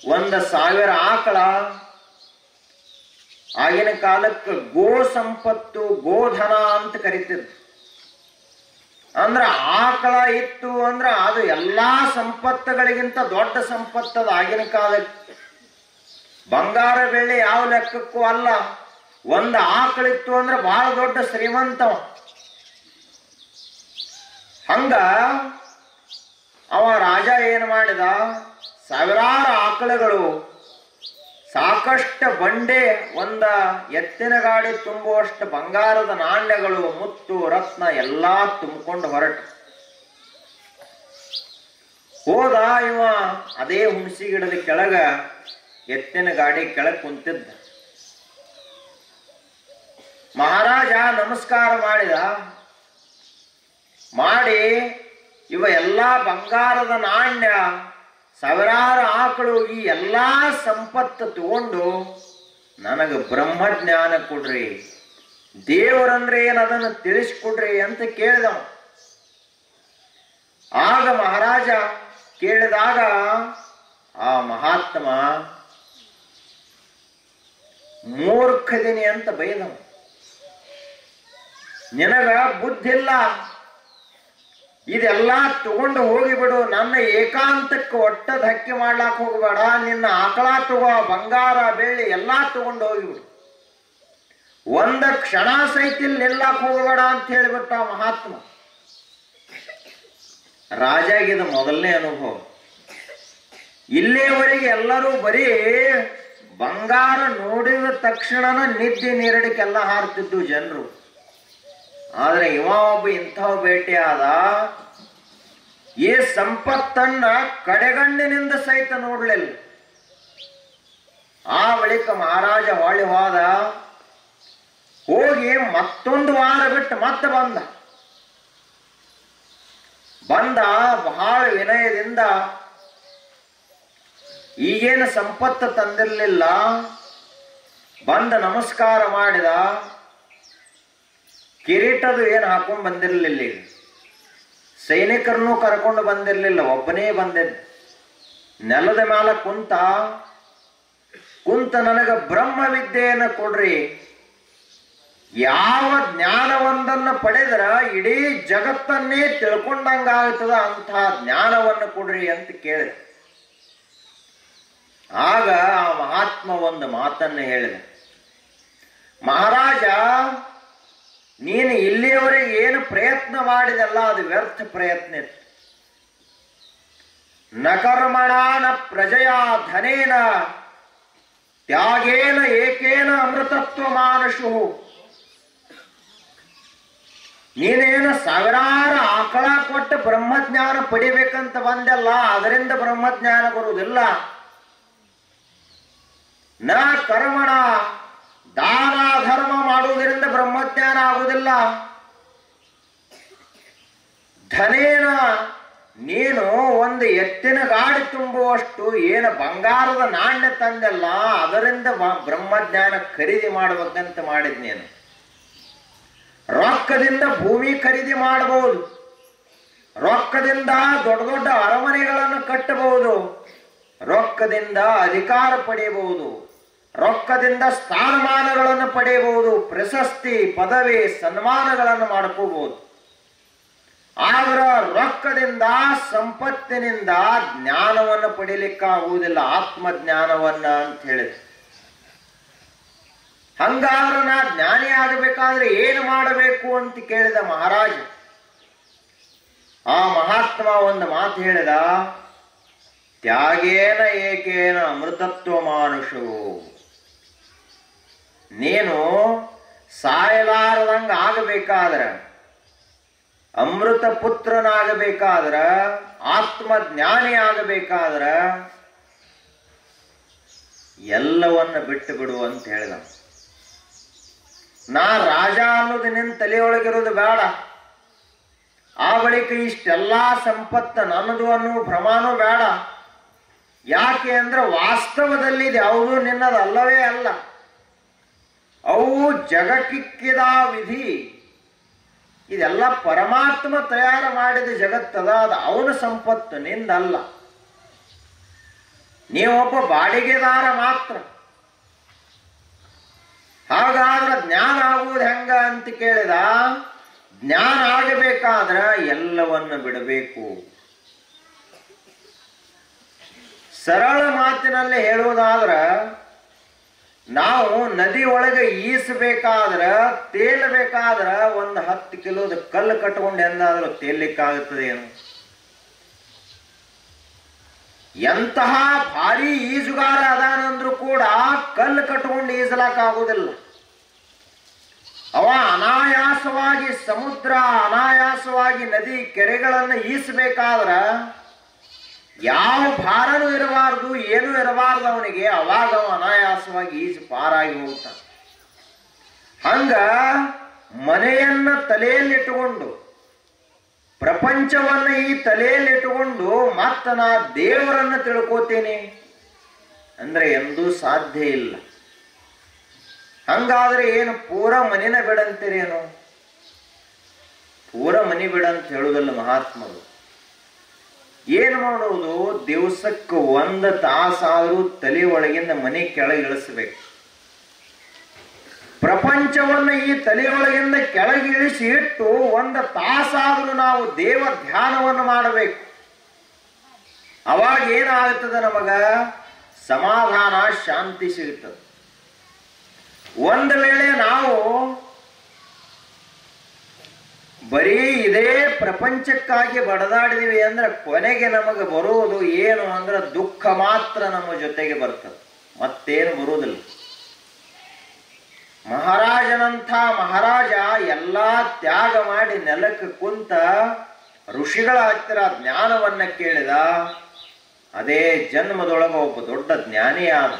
1,000 ಆಕಳ, ಆಗಿನ ಕಾಲಕ್ಕೆ ಗೋ ಸಂಪತ್ತು, ಗೋಧನ ಅಂತ ಕರಿತಿದ್ರು. ಅಂದ್ರ ಆಕಳ ಇತ್ತು ಅಂದ್ರ ಅದು ಎಲ್ಲಾ ಸಂಪತ್ತುಗಳಿಗಿಂತ ದೊಡ್ಡ ಸಂಪತ್ತದ ಆಗಿನ ಕಾಲಕ್ಕೆ. ಬಂಗಾರ ಬೆಳ್ಳಿ ಯಾವ ಲೆಕ್ಕಕ್ಕೂ ಅಲ್ಲ. 1 ಆಕಳಿತ್ತು ಅಂದ್ರೆ ಬಹಳ ದೊಡ್ಡ ಶ್ರೀಮಂತವ. ಹಂಗ ಅವ ರಾಜ ಏನು ಮಾಡಿದ, ಸಾವಿರಾರು ಆಕಳುಗಳು, ಸಾಕಷ್ಟು ಬಂಡೆ, 1 ಎತ್ತಿನ ಗಾಡಿ ತುಂಬುವಷ್ಟು ಬಂಗಾರದ ನಾಣ್ಯಗಳು, ಮುತ್ತು ರತ್ನ ಎಲ್ಲಾ ತುಂಬಿಕೊಂಡು ಹೊರಟ ಹೋದ. ಇವ ಅದೇ ಹುಣಸಿ ಗಿಡದ ಕೆಳಗ ಎತ್ತಿನ ಗಾಡಿ ಕೆಳಗೆ ಕುಂತಿದ್ದ. ಮಹಾರಾಜ ನಮಸ್ಕಾರ ಮಾಡಿ ಇವ ಎಲ್ಲಾ ಬಂಗಾರದ ನಾಣ್ಯ, ಸಾವಿರಾರು ಆಕಳು, ಈ ಎಲ್ಲಾ ಸಂಪತ್ತು ತಗೊಂಡು ನನಗೆ ಬ್ರಹ್ಮಜ್ಞಾನ ಕೊಡ್ರಿ, ದೇವರಂದ್ರೆ ಏನು ಅದನ್ನು ತಿಳಿಸ್ಕೊಡ್ರಿ ಅಂತ ಕೇಳಿದ. ಆಗ ಮಹಾರಾಜ ಕೇಳಿದಾಗ ಆ ಮಹಾತ್ಮ ಮೂರ್ಖದಿನಿ ಅಂತ ಬೈದವ. ನಿನಗ ಬುದ್ಧಿಲ್ಲ, ಇದೆಲ್ಲ ತಗೊಂಡು ಹೋಗಿಬಿಡು, ನನ್ನ ಏಕಾಂತಕ್ಕೆ ಒಟ್ಟ ಧಕ್ಕೆ ಮಾಡ್ಲಾಕ್ ಹೋಗಬೇಡ, ನಿನ್ನ ಆಕಳ ತಗೋ, ಬಂಗಾರ ಬೆಳ್ಳಿ ಎಲ್ಲಾ ತಗೊಂಡು ಹೋಗಿಬಿಡು, 1 ಕ್ಷಣ ಸಹಿತ ನಿಲ್ಲಾಕ್ ಹೋಗಬೇಡ ಅಂತ ಹೇಳಿಬಿಟ್ಟ ಮಹಾತ್ಮ. ರಾಜಾಗಿದ ಮೊದಲನೇ ಅನುಭವ. ಇಲ್ಲಿಯವರೆಗೆ ಎಲ್ಲರೂ ಬರೀ ಬಂಗಾರ ನೋಡಿದ ತಕ್ಷಣನ ನಿದ್ದೆ ನೀರಡಿಕೆಲ್ಲ ಹಾರ್ತಿದ್ದು ಜನರು. ಆದ್ರೆ ಇವ ಒಬ್ಬ ಇಂಥವ ಭೇಟಿಯಾದ, ಈ ಸಂಪತ್ತನ್ನ ಕಡೆಗಣ್ಣಿನಿಂದ ಸಹಿತ ನೋಡ್ಲಿಲ್ಲ. ಆ ಬಳಿಕ ಮಹಾರಾಜ ಹೊಳ್ಳಿ ಹೋದ, ಹೋಗಿ ಮತ್ತೊಂದು ವಾರ ಬಿಟ್ಟು ಮತ್ತೆ ಬಂದ ಬಹಳ ವಿನಯದಿಂದ, ಈಗೇನು ಸಂಪತ್ತು ತಂದಿರಲಿಲ್ಲ, ಬಂದ ನಮಸ್ಕಾರ ಮಾಡಿದ. ಕಿರೀಟದು ಏನು ಹಾಕೊಂಡ್ ಬಂದಿರಲಿಲ್ಲ, ಸೈನಿಕರನ್ನು ಕರ್ಕೊಂಡು ಬಂದಿರಲಿಲ್ಲ, ಒಬ್ಬನೇ ಬಂದಿದ್ದ. ನೆಲದ ಮೇಲೆ ಕುಂತ ನನಗ ಬ್ರಹ್ಮ ವಿದ್ಯೆಯನ್ನು ಕೊಡ್ರಿ, ಯಾವ ಜ್ಞಾನವೊಂದನ್ನು ಪಡೆದ್ರ ಇಡೀ ಜಗತ್ತನ್ನೇ ತಿಳ್ಕೊಂಡಂಗಾಗ್ತದ ಅಂಥ ಜ್ಞಾನವನ್ನು ಕೊಡ್ರಿ ಅಂತ ಕೇಳಿದ. ಆಗ ಆ ಮಹಾತ್ಮ ಒಂದು ಮಾತನ್ನು ಹೇಳಿದ, ಮಹಾರಾಜ, ನೀನು ಇಲ್ಲಿಯವರೆಗೆ ಏನು ಪ್ರಯತ್ನ ಮಾಡಿದಲ್ಲ ಅದು ವ್ಯರ್ಥ ಪ್ರಯತ್ನ ಇತ್ತು. ನ ಕರ್ಮಣ ನ ಪ್ರಜೆಯ ಧನೇನ ತ್ಯಾಗೇನ ಏಕೇನ ಅಮೃತತ್ವ ಮಾನಶು. ನೀನೇನು ಸಾವಿರಾರು ಆಕಳ ಕೊಟ್ಟು ಬ್ರಹ್ಮಜ್ಞಾನ ಪಡಿಬೇಕಂತ ಬಂದಲ್ಲ, ಅದರಿಂದ ಬ್ರಹ್ಮಜ್ಞಾನ ಬರುವುದಿಲ್ಲ. ನ ಕರ್ಮಣ, ದಾನ ಧರ್ಮ ಮಾಡುವುದರಿಂದ ಬ್ರಹ್ಮಜ್ಞಾನ ಆಗುವುದಿಲ್ಲ. ಧನೇನ, ನೀನು 1 ಎತ್ತಿನ ಗಾಡಿ ತುಂಬುವಷ್ಟು ಏನು ಬಂಗಾರದ ನಾಣ್ಯ ತಂದೆಲ್ಲ, ಅದರಿಂದ ಬ್ರಹ್ಮಜ್ಞಾನ ಖರೀದಿ ಮಾಡಬೇಕಂತ ಮಾಡಿದ್ ನೀನು. ರೊಕ್ಕದಿಂದ ಭೂಮಿ ಖರೀದಿ ಮಾಡಬಹುದು, ರೊಕ್ಕದಿಂದ ದೊಡ್ಡ ದೊಡ್ಡ ಅರಮನೆಗಳನ್ನು ಕಟ್ಟಬಹುದು, ರೊಕ್ಕದಿಂದ ಅಧಿಕಾರ ಪಡೆಯಬಹುದು, ರೊಕ್ಕದಿಂದ ಸ್ಥಾನಮಾನಗಳನ್ನು ಪಡೆಯಬಹುದು, ಪ್ರಶಸ್ತಿ ಪದವಿ ಸನ್ಮಾನಗಳನ್ನು ಮಾಡ್ಕೋಬಹುದು. ಆದ್ರ ರೊಕ್ಕದಿಂದ ಸಂಪತ್ತಿನಿಂದ ಜ್ಞಾನವನ್ನು ಪಡಿಲಿಕ್ಕಾಗುವುದಿಲ್ಲ, ಆತ್ಮಜ್ಞಾನವನ್ನ ಅಂತ ಹೇಳಿದ್ರು. ಹಂಗಾದ್ರೆ ನಾ ಜ್ಞಾನಿ ಆಗಬೇಕಾದ್ರೆ ಏನು ಮಾಡಬೇಕು ಅಂತ ಕೇಳಿದ ಮಹಾರಾಜ. ಆ ಮಹಾತ್ಮ ಒಂದು ಮಾತು ಹೇಳಿದ, ತ್ಯಾಗೇನ ಏಕೇನ ಅಮೃತತ್ವ ಮಾನುಷು. ನೀನು ಸಾಯಲಾರದಂಗ ಆಗಬೇಕಾದ್ರ, ಅಮೃತ ಪುತ್ರನಾಗಬೇಕಾದ್ರ, ಆತ್ಮಜ್ಞಾನಿ ಆಗಬೇಕಾದ್ರ ಎಲ್ಲವನ್ನ ಬಿಟ್ಟು ಬಿಡು ಅಂತ ಹೇಳಿದ. ನಾ ರಾಜ ಅನ್ನೋದು ನಿನ್ನ ತಲೆಯೊಳಗಿರೋದು ಬೇಡ, ಆ ಬಳಿಕ ಇಷ್ಟೆಲ್ಲಾ ಸಂಪತ್ತ ನನ್ನದು ಅನ್ನೋ ಭ್ರಮಾನೂ ಬೇಡ. ಯಾಕೆ ಅಂದ್ರೆ ವಾಸ್ತವದಲ್ಲಿ ಇದು ಯಾವುದೂ ನಿನ್ನದು ಅಲ್ಲವೇ ಅಲ್ಲ. ಅವು ಜಗಕ್ಕಿಕ್ಕಿದ ವಿಧಿ. ಇದೆಲ್ಲ ಪರಮಾತ್ಮ ತಯಾರು ಮಾಡಿದ ಜಗತ್ತದ, ಅದು ಅವನ ಸಂಪತ್ತು, ನಿಂದಲ್ಲ. ನೀವೊಬ್ಬ ಬಾಡಿಗೆದಾರ ಮಾತ್ರ. ಹಾಗಾದ್ರೆ ಜ್ಞಾನ ಆಗುವುದು ಹೆಂಗ ಅಂತ ಕೇಳಿದ. ಜ್ಞಾನ ಆಗಬೇಕಾದ್ರ ಎಲ್ಲವನ್ನು ಬಿಡಬೇಕು. ಸರಳ ಮಾತಿನಲ್ಲಿ ಹೇಳುವುದಾದ್ರ, ನಾವು ನದಿ ಒಳಗೆ ಈಸಬೇಕಾದ್ರ, ತೇಲಬೇಕಾದ್ರ ಒಂದು 10 ಕಿಲೋದ ಕಲ್ಲು ಕಟ್ಕೊಂಡು ಎಂದಾದ್ರೂ ತೇಲಿಕ್ಕಾಗುತ್ತದೆ ಏನು? ಎಂತಹ ಭಾರಿ ಈಜುಗಾರ ಅದಾನಂದ್ರೂ ಕೂಡ ಕಲ್ಲು ಕಟ್ಕೊಂಡು ಈಜಲಾಕಾಗುವುದಿಲ್ಲ. ಅವ ಅನಾಯಾಸವಾಗಿ ಸಮುದ್ರ, ಅನಾಯಾಸವಾಗಿ ನದಿ ಕೆರೆಗಳನ್ನು ಈಸಬೇಕಾದ್ರ ಯಾವ ಭಾರನೂ ಇರಬಾರ್ದು, ಏನೂ ಇರಬಾರ್ದು ಅವನಿಗೆ. ಅವಾಗ ಅವ ಅನಾಯಾಸವಾಗಿ ಈಜು ಪಾರಾಗಿ ಹೋಗ್ತಾನೆ. ಹಂಗ ಮನೆಯನ್ನ ತಲೆಯಲ್ಲಿಟ್ಟುಕೊಂಡು, ಪ್ರಪಂಚವನ್ನ ಈ ತಲೆಯಲ್ಲಿಟ್ಟುಕೊಂಡು ಮತ್ತ ನಾ ದೇವರನ್ನ ತಿಳ್ಕೋತೇನೆ ಅಂದ್ರೆ ಎಂದೂ ಸಾಧ್ಯ ಇಲ್ಲ. ಹಂಗಾದ್ರೆ ಏನು ಪೂರ ಮನಿನ ಬಿಡಂತೀರೇನು? ಪೂರ ಮನಿ ಬಿಡಂತ ಹೇಳುವುದಲ್ಲ ಮಹಾತ್ಮರು. ಏನು ಮಾಡುವುದು? ದಿವಸಕ್ಕೆ 1 ತಾಸಾದ್ರೂ ತಲೆ ಒಳಗಿಂದ ಮನೆ ಕೆಳಗಿಳಿಸಬೇಕು. ಪ್ರಪಂಚವನ್ನು ಈ ತಲೆಯೊಳಗಿಂದ ಕೆಳಗಿಳಿಸಿ ಇಟ್ಟು 1 ತಾಸಾದ್ರೂ ನಾವು ದೇವ ಧ್ಯಾನವನ್ನು ಮಾಡಬೇಕು. ಅವಾಗ ಏನಾಗುತ್ತದೆ? ನಮಗ ಸಮಾಧಾನ, ಶಾಂತಿ ಸಿಗುತ್ತದೆ. ಒಂದು ವೇಳೆ ನಾವು ಬರೀ ಇದೇ ಪ್ರಪಂಚಕ್ಕಾಗಿ ಬಡದಾಡಿದೀವಿ ಅಂದ್ರೆ ಕೊನೆಗೆ ನಮಗೆ ಬರುವುದು ಏನು ಅಂದ್ರೆ ದುಃಖ ಮಾತ್ರ ನಮ್ಮ ಜೊತೆಗೆ ಬರ್ತದೆ, ಮತ್ತೇನು ಬರುವುದಿಲ್ಲ. ಮಹಾರಾಜನಂಥ ಮಹಾರಾಜ ಎಲ್ಲಾ ತ್ಯಾಗ ಮಾಡಿ ನೆಲಕ್ಕೆ ಕುಂತ ಋಷಿಗಳ ಹತ್ತಿರ ಜ್ಞಾನವನ್ನ ಕೇಳಿದ. ಅದೇ ಜನ್ಮದೊಳಗ ಒಬ್ಬ ದೊಡ್ಡ ಜ್ಞಾನಿಯಾದ.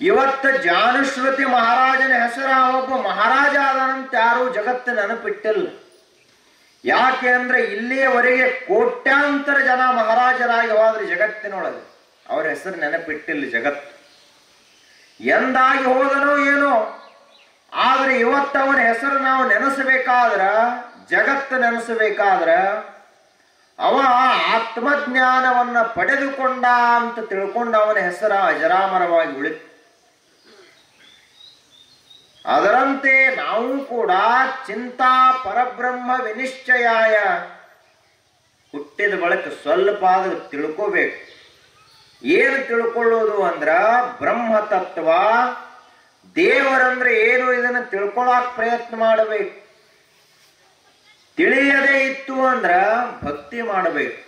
ಇವತ್ತು ಜಾನುಶ್ರುತಿ ಮಹಾರಾಜನ ಹೆಸರ ಒಬ್ಬ ಮಹಾರಾಜ ಆದನಂತ ಯಾರು ಜಗತ್ತು ನೆನಪಿಟ್ಟಿಲ್ಲ. ಯಾಕೆ ಅಂದ್ರೆ ಇಲ್ಲಿಯವರೆಗೆ ಕೋಟ್ಯಾಂತರ ಜನ ಮಹಾರಾಜರಾಗಿ ಹೋದ್ರೆ ಜಗತ್ತಿನೊಳಗೆ ಅವ್ರ ಹೆಸರು ನೆನಪಿಟ್ಟಿಲ್ಲ ಜಗತ್ತು. ಎಂದಾಗಿ ಹೋದನೋ ಏನೋ, ಆದ್ರೆ ಇವತ್ತು ಅವನ ಹೆಸರು ನಾವು ನೆನೆಸಬೇಕಾದ್ರ, ಜಗತ್ತು ನೆನೆಸಬೇಕಾದ್ರ ಅವ ಆತ್ಮಜ್ಞಾನವನ್ನ ಪಡೆದುಕೊಂಡ ಅಂತ ತಿಳ್ಕೊಂಡು ಅವನ ಹೆಸರ ಅಜರಾಮರವಾಗಿ ಉಳಿತು. ಅದರಂತೆ ನಾವು ಕೂಡ ಚಿಂತಾ ಪರಬ್ರಹ್ಮ ವಿನಿಶ್ಚಯಾಯ ಹುಟ್ಟಿದ ಬಳಿಕ ಸ್ವಲ್ಪ ಆದ್ರೂ ತಿಳ್ಕೋಬೇಕು. ಏನು ತಿಳ್ಕೊಳ್ಳೋದು ಅಂದ್ರ ಬ್ರಹ್ಮ ತತ್ವ, ದೇವರಂದ್ರೆ ಏನು ಇದನ್ನ ತಿಳ್ಕೊಳಕ್ ಪ್ರಯತ್ನ ಮಾಡಬೇಕು. ತಿಳಿಯದೇ ಇತ್ತು ಅಂದ್ರ ಭಕ್ತಿ ಮಾಡಬೇಕು.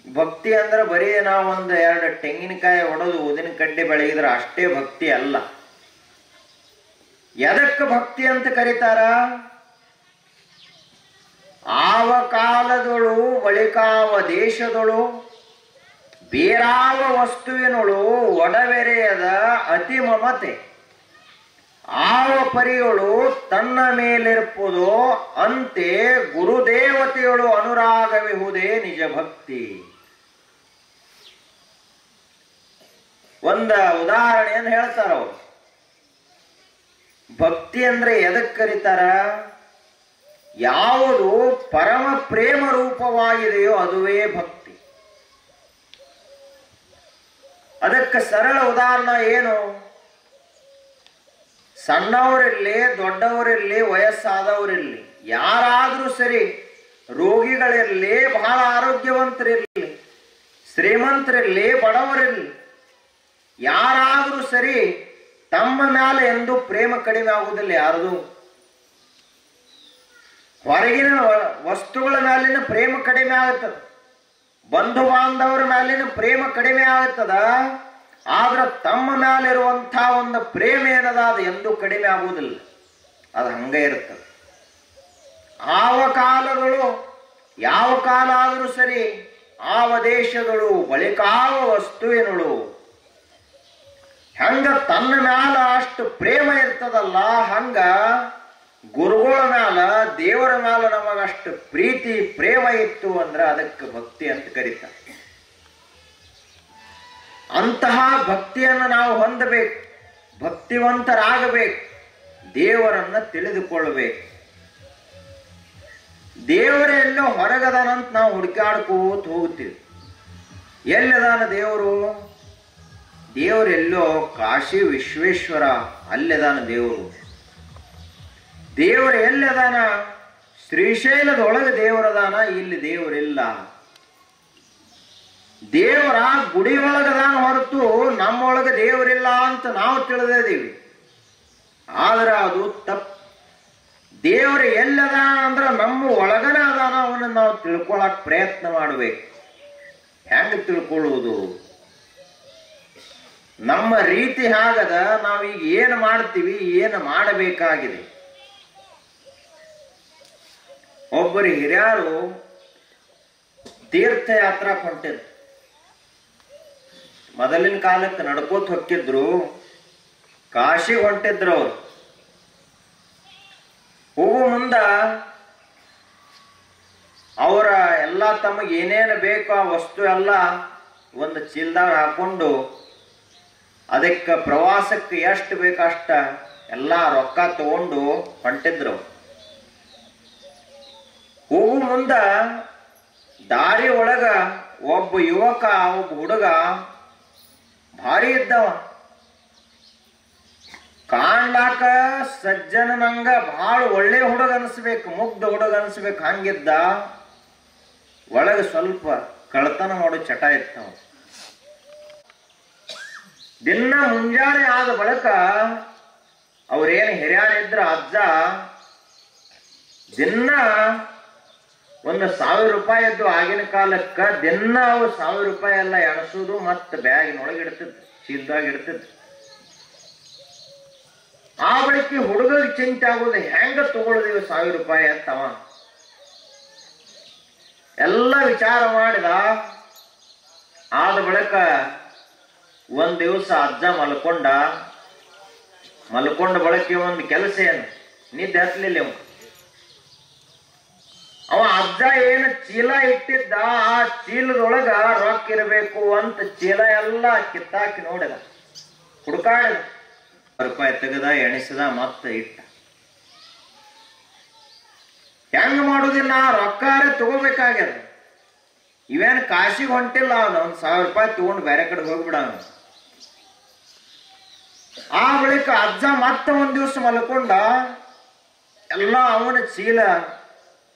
ಭಕ್ತಿ ಅಂದ್ರೆ ಬರೀ ನಾವೊಂದು 2 ತೆಂಗಿನಕಾಯಿ ಹೊಡೆದು ಉದಿನ ಕಡ್ಡಿ ಬೆಳಗಿದ್ರೆ ಅಷ್ಟೇ ಭಕ್ತಿ ಅಲ್ಲ. ಎದಕ್ಕೆ ಭಕ್ತಿ ಅಂತ ಕರೀತಾರ? ಆವ ಕಾಲದೊಳು ಬಳಿಕಾವ ದೇಶದೊಳು ಬೇರಾವ ವಸ್ತುವಿನೊಳು ಒಡವೆರೆಯದ ಅತಿ ಮಮತೆ ಆವ ಪರಿಯೊಳು ತನ್ನ ಮೇಲಿರ್ಪುದೋ ಅಂತೆ ಗುರುದೇವತೆಯೊಳು ಅನುರಾಗವಿಹುದೇ ನಿಜ ಭಕ್ತಿ. ಒಂದ ಉದಾಹರಣೆಯನ್ನು ಹೇಳ್ತಾರ ಅವರು. ಭಕ್ತಿ ಅಂದ್ರೆ ಎದಕ್ಕೆ ಕರೀತಾರ? ಯಾವುದು ಪರಮ ಪ್ರೇಮ ರೂಪವಾಗಿದೆಯೋ ಅದುವೇ ಭಕ್ತಿ. ಅದಕ್ಕೆ ಸರಳ ಉದಾಹರಣೆ ಏನು? ಸಣ್ಣವರಿರ್ಲಿ ದೊಡ್ಡವರಿರ್ಲಿ ವಯಸ್ಸಾದವರಿರ್ಲಿ ಯಾರಾದ್ರೂ ಸರಿ, ರೋಗಿಗಳಿರ್ಲಿ ಬಹಳ ಆರೋಗ್ಯವಂತರಿರ್ಲಿ, ಶ್ರೀಮಂತರಿರ್ಲಿ ಬಡವರಿರ್ಲಿ ಯಾರಾದ್ರೂ ಸರಿ, ತಮ್ಮ ಮೇಲೆ ಎಂದು ಪ್ರೇಮ ಕಡಿಮೆ ಆಗುವುದಿಲ್ಲ ಯಾರದು. ಹೊರಗಿನ ವಸ್ತುಗಳ ಮೇಲಿನ ಪ್ರೇಮ ಕಡಿಮೆ ಆಗುತ್ತದೆ, ಬಂಧು ಬಾಂಧವರ ಮೇಲಿನ ಪ್ರೇಮ ಕಡಿಮೆ ಆಗುತ್ತದ. ಆದ್ರೆ ತಮ್ಮ ಮೇಲಿರುವಂತಹ ಒಂದು ಪ್ರೇಮ ಏನದ ಅದು ಎಂದೂ ಕಡಿಮೆ ಆಗುವುದಿಲ್ಲ, ಅದು ಹಂಗೆ ಇರ್ತದೆ. ಆವ ಕಾಲಗಳು ಯಾವ ಕಾಲ ಆದರೂ ಸರಿ, ಆವ ದೇಶಗಳು ಬಳಿಕಾವ ವಸ್ತುವಿನಳು. ಹಂಗ ತನ್ನ ಮ್ಯಾಲ ಅಷ್ಟು ಪ್ರೇಮ ಇರ್ತದಲ್ಲ, ಹಂಗ ಗುರುಗಳ ಮ್ಯಾಲ ದೇವರ ಮ್ಯಾಲ ನಮಗಷ್ಟು ಪ್ರೀತಿ ಪ್ರೇಮ ಇತ್ತು ಅಂದ್ರೆ ಅದಕ್ಕೆ ಭಕ್ತಿ ಅಂತ ಕರೀತಾರೆ. ಅಂತಹ ಭಕ್ತಿಯನ್ನು ನಾವು ಹೊಂದಬೇಕು, ಭಕ್ತಿವಂತರಾಗಬೇಕು, ದೇವರನ್ನ ತಿಳಿದುಕೊಳ್ಳಬೇಕು. ದೇವರೆಲ್ಲೋ ಹೊರಗದಾನಂತ ನಾವು ಹುಡುಕಾಡ್ಕೋತ ಹೋಗ್ತೀವಿ. ಎಲ್ಲದಾನ ದೇವರು? ದೇವರೆಲ್ಲೋ ಕಾಶಿ ವಿಶ್ವೇಶ್ವರ ಅಲ್ಲೆದಾನ ದೇವರು. ದೇವರು ಎಲ್ಲದಾನ? ಶ್ರೀಶೈಲದೊಳಗೆ ದೇವರದಾನ, ಇಲ್ಲಿ ದೇವರಿಲ್ಲ. ದೇವರ ಗುಡಿ ಒಳಗದಾನ ಹೊರತು ನಮ್ಮೊಳಗೆ ದೇವರಿಲ್ಲ ಅಂತ ನಾವು ತಿಳಿದಿದ್ದೀವಿ. ಆದ್ರೆ ಅದು ತಪ್ಪು. ದೇವರು ಎಲ್ಲದಾನ ಅಂದ್ರೆ ನಮ್ಮ ಒಳಗನ ಅದಾನ, ಅವನನ್ನು ನಾವು ತಿಳ್ಕೊಳಕ್ ಪ್ರಯತ್ನ ಮಾಡಬೇಕು. ಹೆಂಗೆ ತಿಳ್ಕೊಳ್ಳುವುದು? ನಮ್ಮ ರೀತಿ ಹಾಗದ, ನಾವೀಗ ಏನು ಮಾಡ್ತೀವಿ, ಏನು ಮಾಡಬೇಕಾಗಿದೆ. ಒಬ್ಬರು ಹಿರಿಯರು ತೀರ್ಥಯಾತ್ರಾ ಹೊಂಟಿದ್ರು. ಮೊದಲಿನ ಕಾಲಕ್ಕೆ ನಡ್ಕೋತ ಹೊಕ್ಕಿದ್ರು, ಕಾಶಿಗೆ ಹೊಂಟಿದ್ರು. ಅವರು ಹೋಗೋ ಮುಂದ ಅವರ ಎಲ್ಲ ತಮಗೆ ಏನೇನು ಬೇಕು ಆ ವಸ್ತು ಎಲ್ಲ ಒಂದು ಚೀಲದಾಗ ಹಾಕೊಂಡು ಅದಕ್ಕೆ ಪ್ರವಾಸಕ್ಕೆ ಎಷ್ಟು ಬೇಕಷ್ಟ ಎಲ್ಲ ರೊಕ್ಕ ತಗೊಂಡು ಹೊಂಟಿದ್ರು. ಹೋಗು ಮುಂದ ದಾರಿ ಒಳಗ ಒಬ್ಬ ಯುವಕ, ಒಬ್ಬ ಹುಡುಗ ಭಾರಿ ಇದ್ದವ. ಕಾಣ್ಲಾಕ ಸಜ್ಜನನಂಗ ಬಹಳ ಒಳ್ಳೆ ಹುಡುಗ ಅನ್ಸ್ಬೇಕು, ಮುಗ್ಧ ಹುಡುಗ ಅನ್ಸ್ಬೇಕು, ಹಂಗಿದ್ದ. ಒಳಗೆ ಸ್ವಲ್ಪ ಕಳ್ತನ ಮಾಡೋ ಚಟ ಇತ್ತವ. ದಿನ ಮುಂಜಾನೆ ಆದ ಬಳಿಕ ಅವ್ರೇನು ಹಿರಿಯರಿದ್ರ ಅಜ್ಜ ದಿನ ಒಂದು 1000 ರೂಪಾಯಿ ಇದ್ದು ಆಗಿನ ಕಾಲಕ್ಕ ದಿನ ಅವು 1000 ರೂಪಾಯಿ ಎಲ್ಲ ಎಣಸೋದು, ಮತ್ತೆ ಬ್ಯಾಗಿನೊಳಗೆ ಇಡ್ತಿದ್ರು, ಚೀಲದಾಗ ಇಡ್ತಿದ್ರು. ಆ ಬಳಿಕ ಹುಡುಗಗೆ ಚಿಂತೆ ಆಗೋದು, ಹೆಂಗ ತಗೊಳ್ದೀವಿ 1000 ರೂಪಾಯಿ ಅಂತವ ಎಲ್ಲ ವಿಚಾರ ಮಾಡಿದ. ಆದ ಬಳಿಕ ಒಂದ್ ದಿವಸ ಅಜ್ಜ ಮಲ್ಕೊಂಡ ಬಳಿಕ ಒಂದು ಕೆಲಸ ಏನು ನಿದ್ದೆ ಹತ್ಲಿಲ್ಲ. ಅವ ಅಜ್ಜ ಏನು ಚೀಲ ಇಟ್ಟಿದ್ದ, ಆ ಚೀಲದೊಳಗ ರೊಕ್ಕ ಇರಬೇಕು ಅಂತ ಚೀಲ ಎಲ್ಲ ಕಿತ್ತಾಕಿ ನೋಡಿದ, ಹುಡುಕಾಡಿದ. ರೂಪಾಯಿ ತೆಗೆದ, ಎಣಿಸಿದ, ಮತ್ತೆ ಇಟ್ಟ. ಹೆಂಗ್ ಮಾಡುದಿಲ್ಲ, ರೊಕ್ಕಾರೆ ತಗೋಬೇಕಾಗ್ಯದ. ಇವೇನು ಕಾಶಿಗೆ ಹೊಂಟಿಲ್ಲ, ಅವನು 1000 ರೂಪಾಯಿ ತಗೊಂಡು ಬೇರೆ ಕಡೆ ಹೋಗ್ಬಿಡ. ಆ ಬಳಿಕ ಅಜ್ಜ ಮತ್ತೆ ಒಂದ್ ದಿವಸ ಮಲ್ಕೊಂಡ, ಎಲ್ಲ ಅವನ ಚೀಲ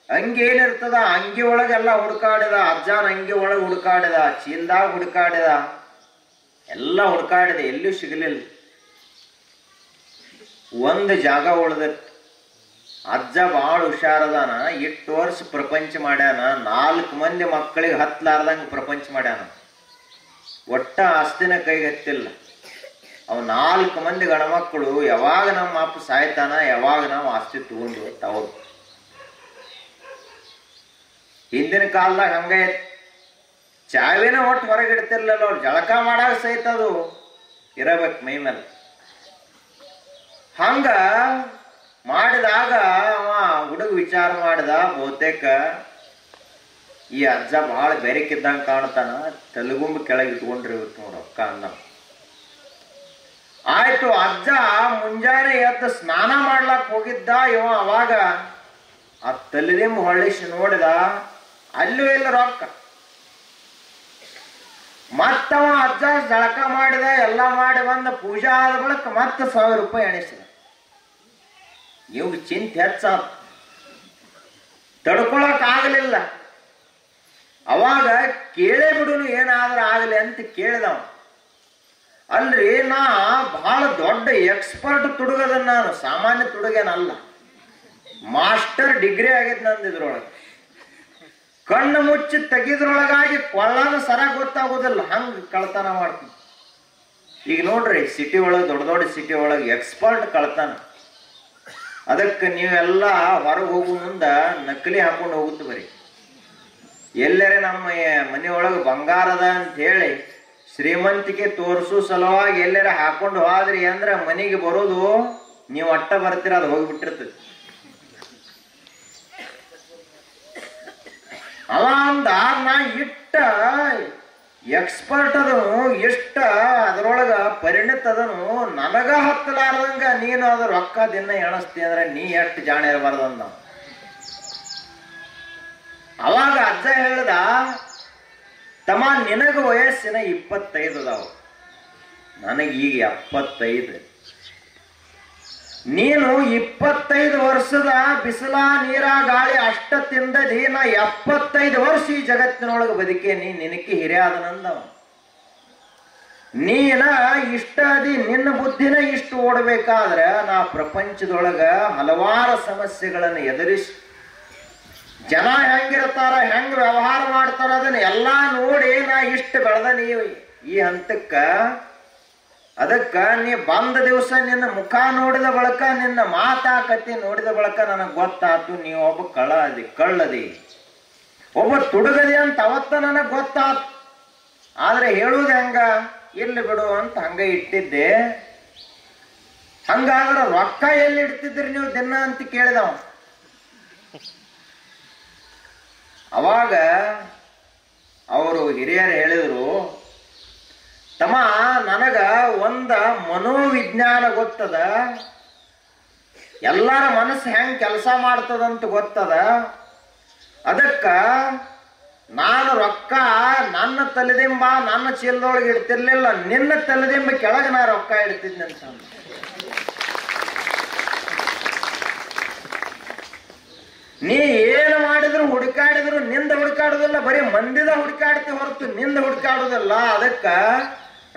ಅಂಗಿ ಏನಿರ್ತದ ಅಂಗಿ ಒಳಗೆಲ್ಲ ಹುಡುಕಾಡಿದ. ಅಜ್ಜನ ಅಂಗಿ ಒಳಗೆ ಹುಡುಕಾಡಿದ, ಚೀಲದಾಗ ಹುಡುಕಾಡಿದ, ಎಲ್ಲ ಹುಡುಕಾಡಿದ, ಎಲ್ಲೂ ಸಿಗಲಿಲ್ಲ. ಒಂದು ಜಾಗ ಉಳ್ದತ್. ಅಜ್ಜ ಬಹಳ ಹುಷಾರದಾನ, 8 ವರ್ಷ ಪ್ರಪಂಚ ಮಾಡ್ಯಾನ, 4 ಮಂದಿ ಮಕ್ಕಳಿಗೆ ಹತ್ಲಾರ್ದಂಗ ಪ್ರಪಂಚ ಮಾಡ್ಯಾನ. ಒಟ್ಟ ಆಸ್ತಿನ ಕೈಗೆ ಹತ್ತಿಲ್ಲ. ಅವ್ 4 ಮಂದಿ ಗಣಮಕ್ಕಳು ಯಾವಾಗ ನಮ್ಮ ಅಪ್ಪ ಸಾಯ್ತಾನ, ಯಾವಾಗ ನಾವು ಆಸ್ತಿ ತಗೊಂಡು ಅವ್ರು. ಹಿಂದಿನ ಕಾಲದಾಗ ಹಂಗ ಚಾವಿನ ಒಟ್ಟು ಹೊರಗಿಡ್ತಿರ್ಲಿಲ್ಲ. ಅವ್ರು ಜಳಕ ಮಾಡಾಗ ಸಹಿತ ಅದು ಇರಬೇಕು ಮೈ ಮೇಲೆ. ಹಂಗ ಮಾಡಿದಾಗ ಅವ ಹುಡುಗ ವಿಚಾರ ಮಾಡಿದ, ಬಹುತೇಕ ಈ ಅಜ್ಜ ಬಹಳ ಬೆರಕಿದ್ದಂಗ ಕಾಣ್ತಾನ, ತಲೆಗುಂಬು ಕೆಳಗೆ ಇಟ್ಕೊಂಡಿರ್ಬೇಕು ನೋಡು ಅಕ್ಕ ಅಂದ. ಆಯ್ತು, ಅಜ್ಜ ಮುಂಜಾನೆ ಎದ್ದು ಸ್ನಾನ ಮಾಡ್ಲಾಕ್ ಹೋಗಿದ್ದ. ಇವ ಅವಾಗ ಆ ತಲೆದಿಂಬು ಹೊಳ್ಳಿಸಿ ನೋಡಿದ, ಅಲ್ಲೂ ಇಲ್ಲ ರೊಕ್ಕ. ಮತ್ತವ ಅಜ್ಜ ಜಳಕ ಮಾಡಿದ, ಎಲ್ಲ ಮಾಡಿ ಬಂದ, ಪೂಜಾ ಆದ ಬಳಿಕ ಮತ್ತೆ 1000 ರೂಪಾಯಿ ಎಣಿಸಿದ. ಇವ್ ಚಿಂತೆ ಹೆಚ್ಚಾದ, ತಡ್ಕೊಳಕ್ ಆಗಲಿಲ್ಲ. ಅವಾಗ ಕೇಳೇ ಬಿಡುನು ಏನಾದ್ರೂ ಆಗಲಿ ಅಂತ ಕೇಳಿದವ. ಅಲ್ರಿ ನಾ ಬಹಳ ದೊಡ್ಡ ಎಕ್ಸ್ಪರ್ಟ್ ತುಡುಗದ, ನಾನು ಸಾಮಾನ್ಯ ತುಡುಗೇನಲ್ಲ, ಮಾಸ್ಟರ್ ಡಿಗ್ರಿ ಆಗೈತೆ ನಂದಿದ್ರೊಳಗೆ. ಕಣ್ಣು ಮುಚ್ಚಿ ತೆಗಿದ್ರೊಳಗಾಗಿ ಕೊಳ್ಳನ ಸರ ಗೊತ್ತಾಗೋದಿಲ್ಲ, ಹಂಗ ಕಳ್ತನ ಮಾಡ್ತೀನಿ. ಈಗ ನೋಡ್ರಿ ಸಿಟಿ ಒಳಗೆ, ದೊಡ್ಡ ದೊಡ್ಡ ಸಿಟಿ ಒಳಗೆ ಎಕ್ಸ್ಪರ್ಟ್ ಕಳ್ತನ. ಅದಕ್ಕೆ ನೀವೆಲ್ಲ ಹೊರಗೆ ಹೋಗೋ ಮುಂದ ನಕಲಿ ಹಾಕೊಂಡು ಹೋಗುತ್ತೆ. ಬರೀ ಎಲ್ಲರೇ ನಮ್ಮ ಮನೆಯೊಳಗೆ ಬಂಗಾರದ ಅಂತ ಹೇಳಿ ಶ್ರೀಮಂತಿಕೆ ತೋರಿಸೋ ಸಲುವಾಗಿ ಎಲ್ಲರ ಹಾಕೊಂಡು ಹೋದ್ರಿ ಅಂದ್ರೆ ಮನೆಗೆ ಬರೋದು ನೀವು ಅಟ್ಟ ಬರ್ತೀರ, ಅದು ಹೋಗಿಬಿಟ್ಟಿರ್ತದೆ. ಅವ ಅಂದ ನಾ ಇಟ್ಟ ಎಕ್ಸ್ಪರ್ಟ್ ಅದನು, ಇಷ್ಟ ಅದ್ರೊಳಗ ಪರಿಣಿತ ಅದನು, ನನಗ ಹತ್ತಲಾರ್ದಂಗ ನೀನು ಅದ್ರ ರೊಕ್ಕ ದಿನ ಎಣಿಸ್ತಿ ಅಂದ್ರೆ ನೀ ಎಷ್ಟು ಜಾಣ ಇರಬಾರ್ದಂದ. ಅವಾಗ ಅಜ್ಜ ಹೇಳ್ದ, ತಮ್ಮ ನಿನಗ ವಯಸ್ಸಿನ 25 ಅದಾವ, ನನಗೆ ಈಗ 75. ನೀನು 25 ವರ್ಷದ ಬಿಸಿಲ ನೀರ ಗಾಳಿ ಅಷ್ಟ ತಿಂದದಿ, ನಾ 75 ವರ್ಷ ಈ ಜಗತ್ತಿನೊಳಗೆ ಬದುಕೇನಿ, ನಿನಕ್ಕೆ ಹಿರಿಯಾದನಂದವ. ನೀನ ಇಷ್ಟ ಅದಿ, ನಿನ್ನ ಬುದ್ಧಿನ ಇಷ್ಟು ಓಡಬೇಕಾದ್ರೆ ನಾ ಪ್ರಪಂಚದೊಳಗ ಹಲವಾರು ಸಮಸ್ಯೆಗಳನ್ನು ಎದುರಿಸಿ ಜನ ಹೆಂಗಿರ್ತಾರ, ಹೆಂಗ್ ವ್ಯವಹಾರ ಮಾಡ್ತಾರ ಅದನ್ನ ಎಲ್ಲಾ ನೋಡಿ ನಾ ಇಷ್ಟು ಬೆಳೆದ ನೀವು ಈ ಹಂತಕ್ಕ. ಅದಕ್ಕ ನೀ ಬಂದ ದಿವಸ ನಿನ್ನ ಮುಖ ನೋಡಿದ ಬಳಕ, ನಿನ್ನ ಮಾತಾಕತಿ ನೋಡಿದ ಬಳಕ ನನಗೆ ಗೊತ್ತಾತು ನೀವು ಒಬ್ಬ ಕಳ್ಳದಿ, ಒಬ್ಬ ತುಡುಗದಿ ಅಂತ ಅವತ್ತ ನನಗೆ ಗೊತ್ತಾತು. ಆದ್ರೆ ಹೇಳುವುದು ಹೆಂಗ, ಇಲ್ಲಿ ಬಿಡು ಅಂತ ಹಂಗ ಇಟ್ಟಿದ್ದೆ. ಹಂಗಾದ್ರೆ ರೊಕ್ಕ ಎಲ್ಲಿ ಇಡ್ತಿದ್ರಿ ನೀವು ದಿನ ಅಂತ ಕೇಳಿದವ. ಅವಾಗ ಅವರು ಹಿರಿಯರು ಹೇಳಿದ್ರು, ತಮ್ಮ ನನಗ ಒಂದ ಮನೋವಿಜ್ಞಾನ ಗೊತ್ತದ, ಎಲ್ಲರ ಮನಸ್ಸು ಹೆಂಗ್ ಕೆಲಸ ಮಾಡ್ತದಂತ ಗೊತ್ತದ. ಅದಕ್ಕ ನಾನು ರೊಕ್ಕ ನನ್ನ ತಲೆದಿಂಬ ನನ್ನ ಚೀಲದೊಳಗೆ ಇಡ್ತಿರ್ಲಿಲ್ಲ, ನಿನ್ನ ತಲೆದಿಂಬ ಕೆಳಗೆ ನಾ ರೊಕ್ಕ ಇಡ್ತಿದ್ನಂತ. ನೀ ಏನು ಮಾಡಿದ್ರು ಹುಡುಕಾಡಿದ್ರು ನಿಂದ ಹುಡುಕಾಡುದಿಲ್ಲ, ಬರೀ ಮಂದಿದ ಹುಡುಕಾಡ್ತಿ ಹೊರತು ನಿಂದ ಹುಡುಕಾಡುದಿಲ್ಲ. ಅದಕ್ಕ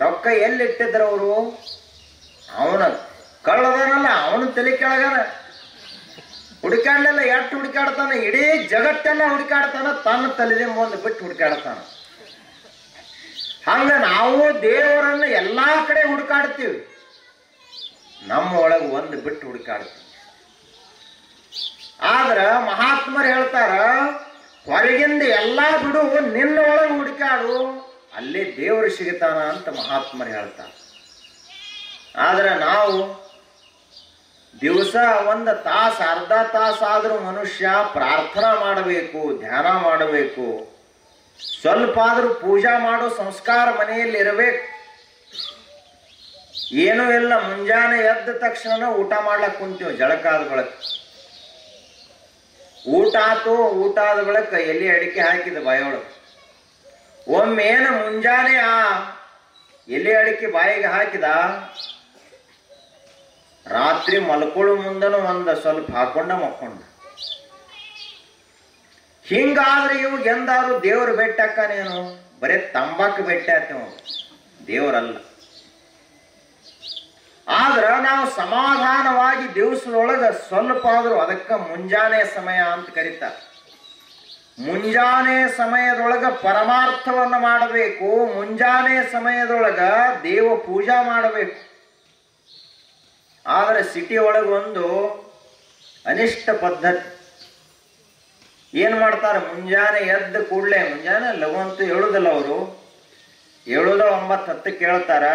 ರೊಕ್ಕ ಎಲ್ಲಿಟ್ಟಿದ್ರು ಅವರು, ಅವನ ಕಳ್ಳದನಲ್ಲ, ಅವನ ತಲೆ ಕೆಳಗನ ಹುಡುಕಾಡ್ಲಿಲ್ಲ. ಎಷ್ಟು ಹುಡುಕಾಡ್ತಾನ, ಇಡೀ ಜಗತ್ತೆಲ್ಲ ಹುಡುಕಾಡ್ತಾನ, ತನ್ನ ತಲೆದಿಂಬ ಒಂದು ಬಿಟ್ಟು ಹುಡುಕಾಡ್ತಾನ. ಹಂಗ ನಾವು ದೇವರನ್ನ ಎಲ್ಲಾ ಕಡೆ ಹುಡುಕಾಡ್ತೀವಿ, ನಮ್ಮ ಒಳಗೆ ಒಂದು ಬಿಟ್ಟು ಹುಡುಕಾಡ್ತೀವಿ. ಆದ್ರ ಮಹಾತ್ಮರು ಹೇಳ್ತಾರ, ಹೊರಗಿಂದ ಎಲ್ಲಾ ಬಿಡು, ನಿನ್ನ ಒಳಗೆ ಹುಡುಕಾಡು, ಅಲ್ಲೇ ದೇವರು ಸಿಗುತ್ತಾನ ಅಂತ ಮಹಾತ್ಮರು ಹೇಳ್ತಾರ. ಆದ್ರೆ ನಾವು ದಿವಸ ಒಂದು ತಾಸು ಅರ್ಧ ತಾಸಾದ್ರೂ ಮನುಷ್ಯ ಪ್ರಾರ್ಥನಾ ಮಾಡಬೇಕು, ಧ್ಯಾನ ಮಾಡಬೇಕು, ಸ್ವಲ್ಪ ಆದ್ರೂ ಪೂಜಾ ಮಾಡೋ ಸಂಸ್ಕಾರ ಮನೆಯಲ್ಲಿ ಇರಬೇಕು. ಏನೂ ಇಲ್ಲ, ಮುಂಜಾನೆ ಎದ್ದ ತಕ್ಷಣ ಊಟ ಮಾಡ್ಲಕ್ ಕುಂತೀವಿ, ಜಳಕಾದ ಬಳಕ ಊಟ ಆತು. ಊಟ ಆದ ಬಳಕ ಎಲ್ಲಿ ಅಡಿಕೆ ಹಾಕಿದ ಬಾಯೊಳಗೆ. ಒಮ್ಮೇನು ಮುಂಜಾನೆ ಆ ಎಲೆ ಅಡಿಕೆ ಬಾಯಿಗೆ ಹಾಕಿದ, ರಾತ್ರಿ ಮಲ್ಕೊಳ್ಳೋ ಮುಂದನು ಒಂದು ಸ್ವಲ್ಪ ಹಾಕೊಂಡ ಮಕ್ಕೊಂಡ. ಹಿಂಗಾದ್ರೆ ಇವಾಗ ಎಂದಾದ್ರು ದೇವ್ರ ಬೆಟ್ಟಕ್ಕನೇನು, ಬರೇ ತಂಬಾಕು ಬೆಟ್ಟ ಆತೇವ, ದೇವರಲ್ಲ. ಆದ್ರ ನಾವು ಸಮಾಧಾನವಾಗಿ ದಿವಸದೊಳಗ ಸ್ವಲ್ಪ ಆದ್ರೂ, ಅದಕ್ಕ ಮುಂಜಾನೆ ಸಮಯ ಅಂತ ಕರೀತಾರ. ಮುಂಜಾನೆ ಸಮಯದೊಳಗ ಪರಮಾರ್ಥವನ್ನ ಮಾಡಬೇಕು, ಮುಂಜಾನೆ ಸಮಯದೊಳಗ ದೇವ ಪೂಜಾ ಮಾಡಬೇಕು. ಆದ್ರೆ ಸಿಟಿ ಒಳಗ ಒಂದು ಅನಿಷ್ಟ ಪದ್ಧತಿ. ಏನ್ ಮಾಡ್ತಾರೆ, ಮುಂಜಾನೆ ಎದ್ದ ಕೂಡ್ಲೆ, ಮುಂಜಾನೆ ಲಘು ಹೇಳುದಿಲ್ಲ ಅವರು, 7 9 10 ಕೇಳ್ತಾರ,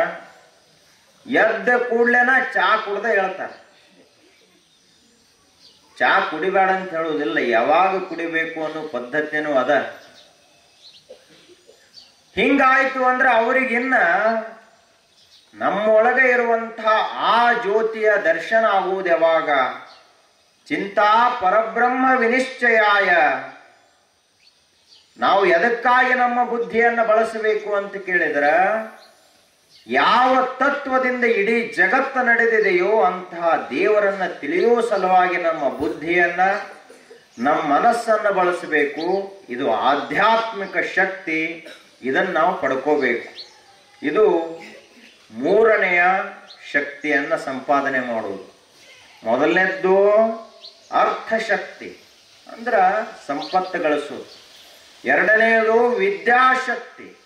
ಎದ್ದ ಕೂಡ್ಲೆನ ಚಾ ಕುಡ್ದ ಹೇಳ್ತಾರ. ಚಾ ಕುಡಿಬೇಡ ಅಂತ ಹೇಳುವುದಿಲ್ಲ, ಯಾವಾಗ ಕುಡಿಬೇಕು ಅನ್ನೋ ಪದ್ಧತಿನೂ ಅದ. ಹಿಂಗಾಯ್ತು ಅಂದ್ರೆ ಅವ್ರಿಗಿನ್ನ ನಮ್ಮೊಳಗೆ ಇರುವಂತಹ ಆ ಜ್ಯೋತಿಯ ದರ್ಶನ ಆಗುವುದು ಯಾವಾಗ, ಚಿಂತಾ ಪರಬ್ರಹ್ಮ ವಿನಿಶ್ಚಯಾಯ. ನಾವು ಎದಕ್ಕಾಗಿ ನಮ್ಮ ಬುದ್ಧಿಯನ್ನು ಬಳಸಬೇಕು ಅಂತ ಕೇಳಿದ್ರ, ಯಾವ ತತ್ವದಿಂದ ಇಡೀ ಜಗತ್ತು ನಡೆದಿದೆಯೋ ಅಂತಹ ದೇವರನ್ನ ತಿಳಿಯುವ ಸಲುವಾಗಿ ನಮ್ಮ ಬುದ್ಧಿಯನ್ನ ನಮ್ಮ ಮನಸ್ಸನ್ನು ಬಳಸಬೇಕು. ಇದು ಆಧ್ಯಾತ್ಮಿಕ ಶಕ್ತಿ. ಇದನ್ನು ನಾವು ಪಡ್ಕೋಬೇಕು. ಇದು ಮೂರನೆಯ ಶಕ್ತಿಯನ್ನ ಸಂಪಾದನೆ ಮಾಡುವುದು. ಮೊದಲನೇದ್ದು ಅರ್ಥಶಕ್ತಿ, ಅಂದ್ರ ಸಂಪತ್ತು ಗಳಿಸೋದು. ಎರಡನೆಯದು ವಿದ್ಯಾಶಕ್ತಿ,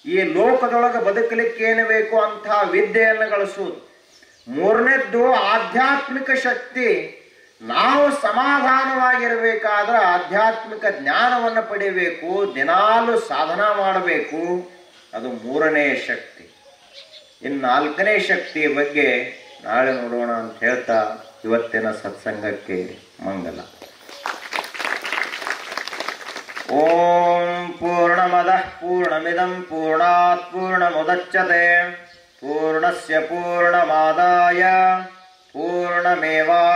ಈ ಲೋಕದೊಳಗೆ ಬದುಕಲಿಕ್ಕೆ ಏನು ಬೇಕು ಅಂತಹ ವಿದ್ಯೆಯನ್ನು ಗಳಿಸುವುದು. ಮೂರನೇದ್ದು ಆಧ್ಯಾತ್ಮಿಕ ಶಕ್ತಿ, ನಾವು ಸಮಾಧಾನವಾಗಿರಬೇಕಾದ್ರೆ ಆಧ್ಯಾತ್ಮಿಕ ಜ್ಞಾನವನ್ನು ಪಡೆಯಬೇಕು, ದಿನಾಲು ಸಾಧನಾ ಮಾಡಬೇಕು. ಅದು ಮೂರನೆಯ ಶಕ್ತಿ. ಇನ್ನು ನಾಲ್ಕನೇ ಶಕ್ತಿಯ ಬಗ್ಗೆ ನಾಳೆ ನೋಡೋಣ ಅಂತ ಹೇಳ್ತಾ ಇವತ್ತಿನ ಸತ್ಸಂಗಕ್ಕೆ ಮಂಗಲ. ಓಂ ಪೂರ್ಣಮದಃ ಪೂರ್ಣಮಿದಂ ಪೂರ್ಣಾತ್ ಪೂರ್ಣಮುದಚ್ಯತೆ ಪೂರ್ಣಸ್ಯ ಪೂರ್ಣಮಾದಾಯ ಪೂರ್ಣಮೇವಾವಶಿಷ್ಯತೆ.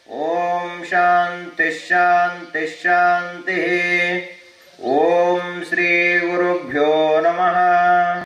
ಓಂ ಶಾಂತಿ ಶಾಂತಿ ಶಾಂತಿ. ಓಂ ಶ್ರೀ ಗುರುಭ್ಯೋ ನಮಃ.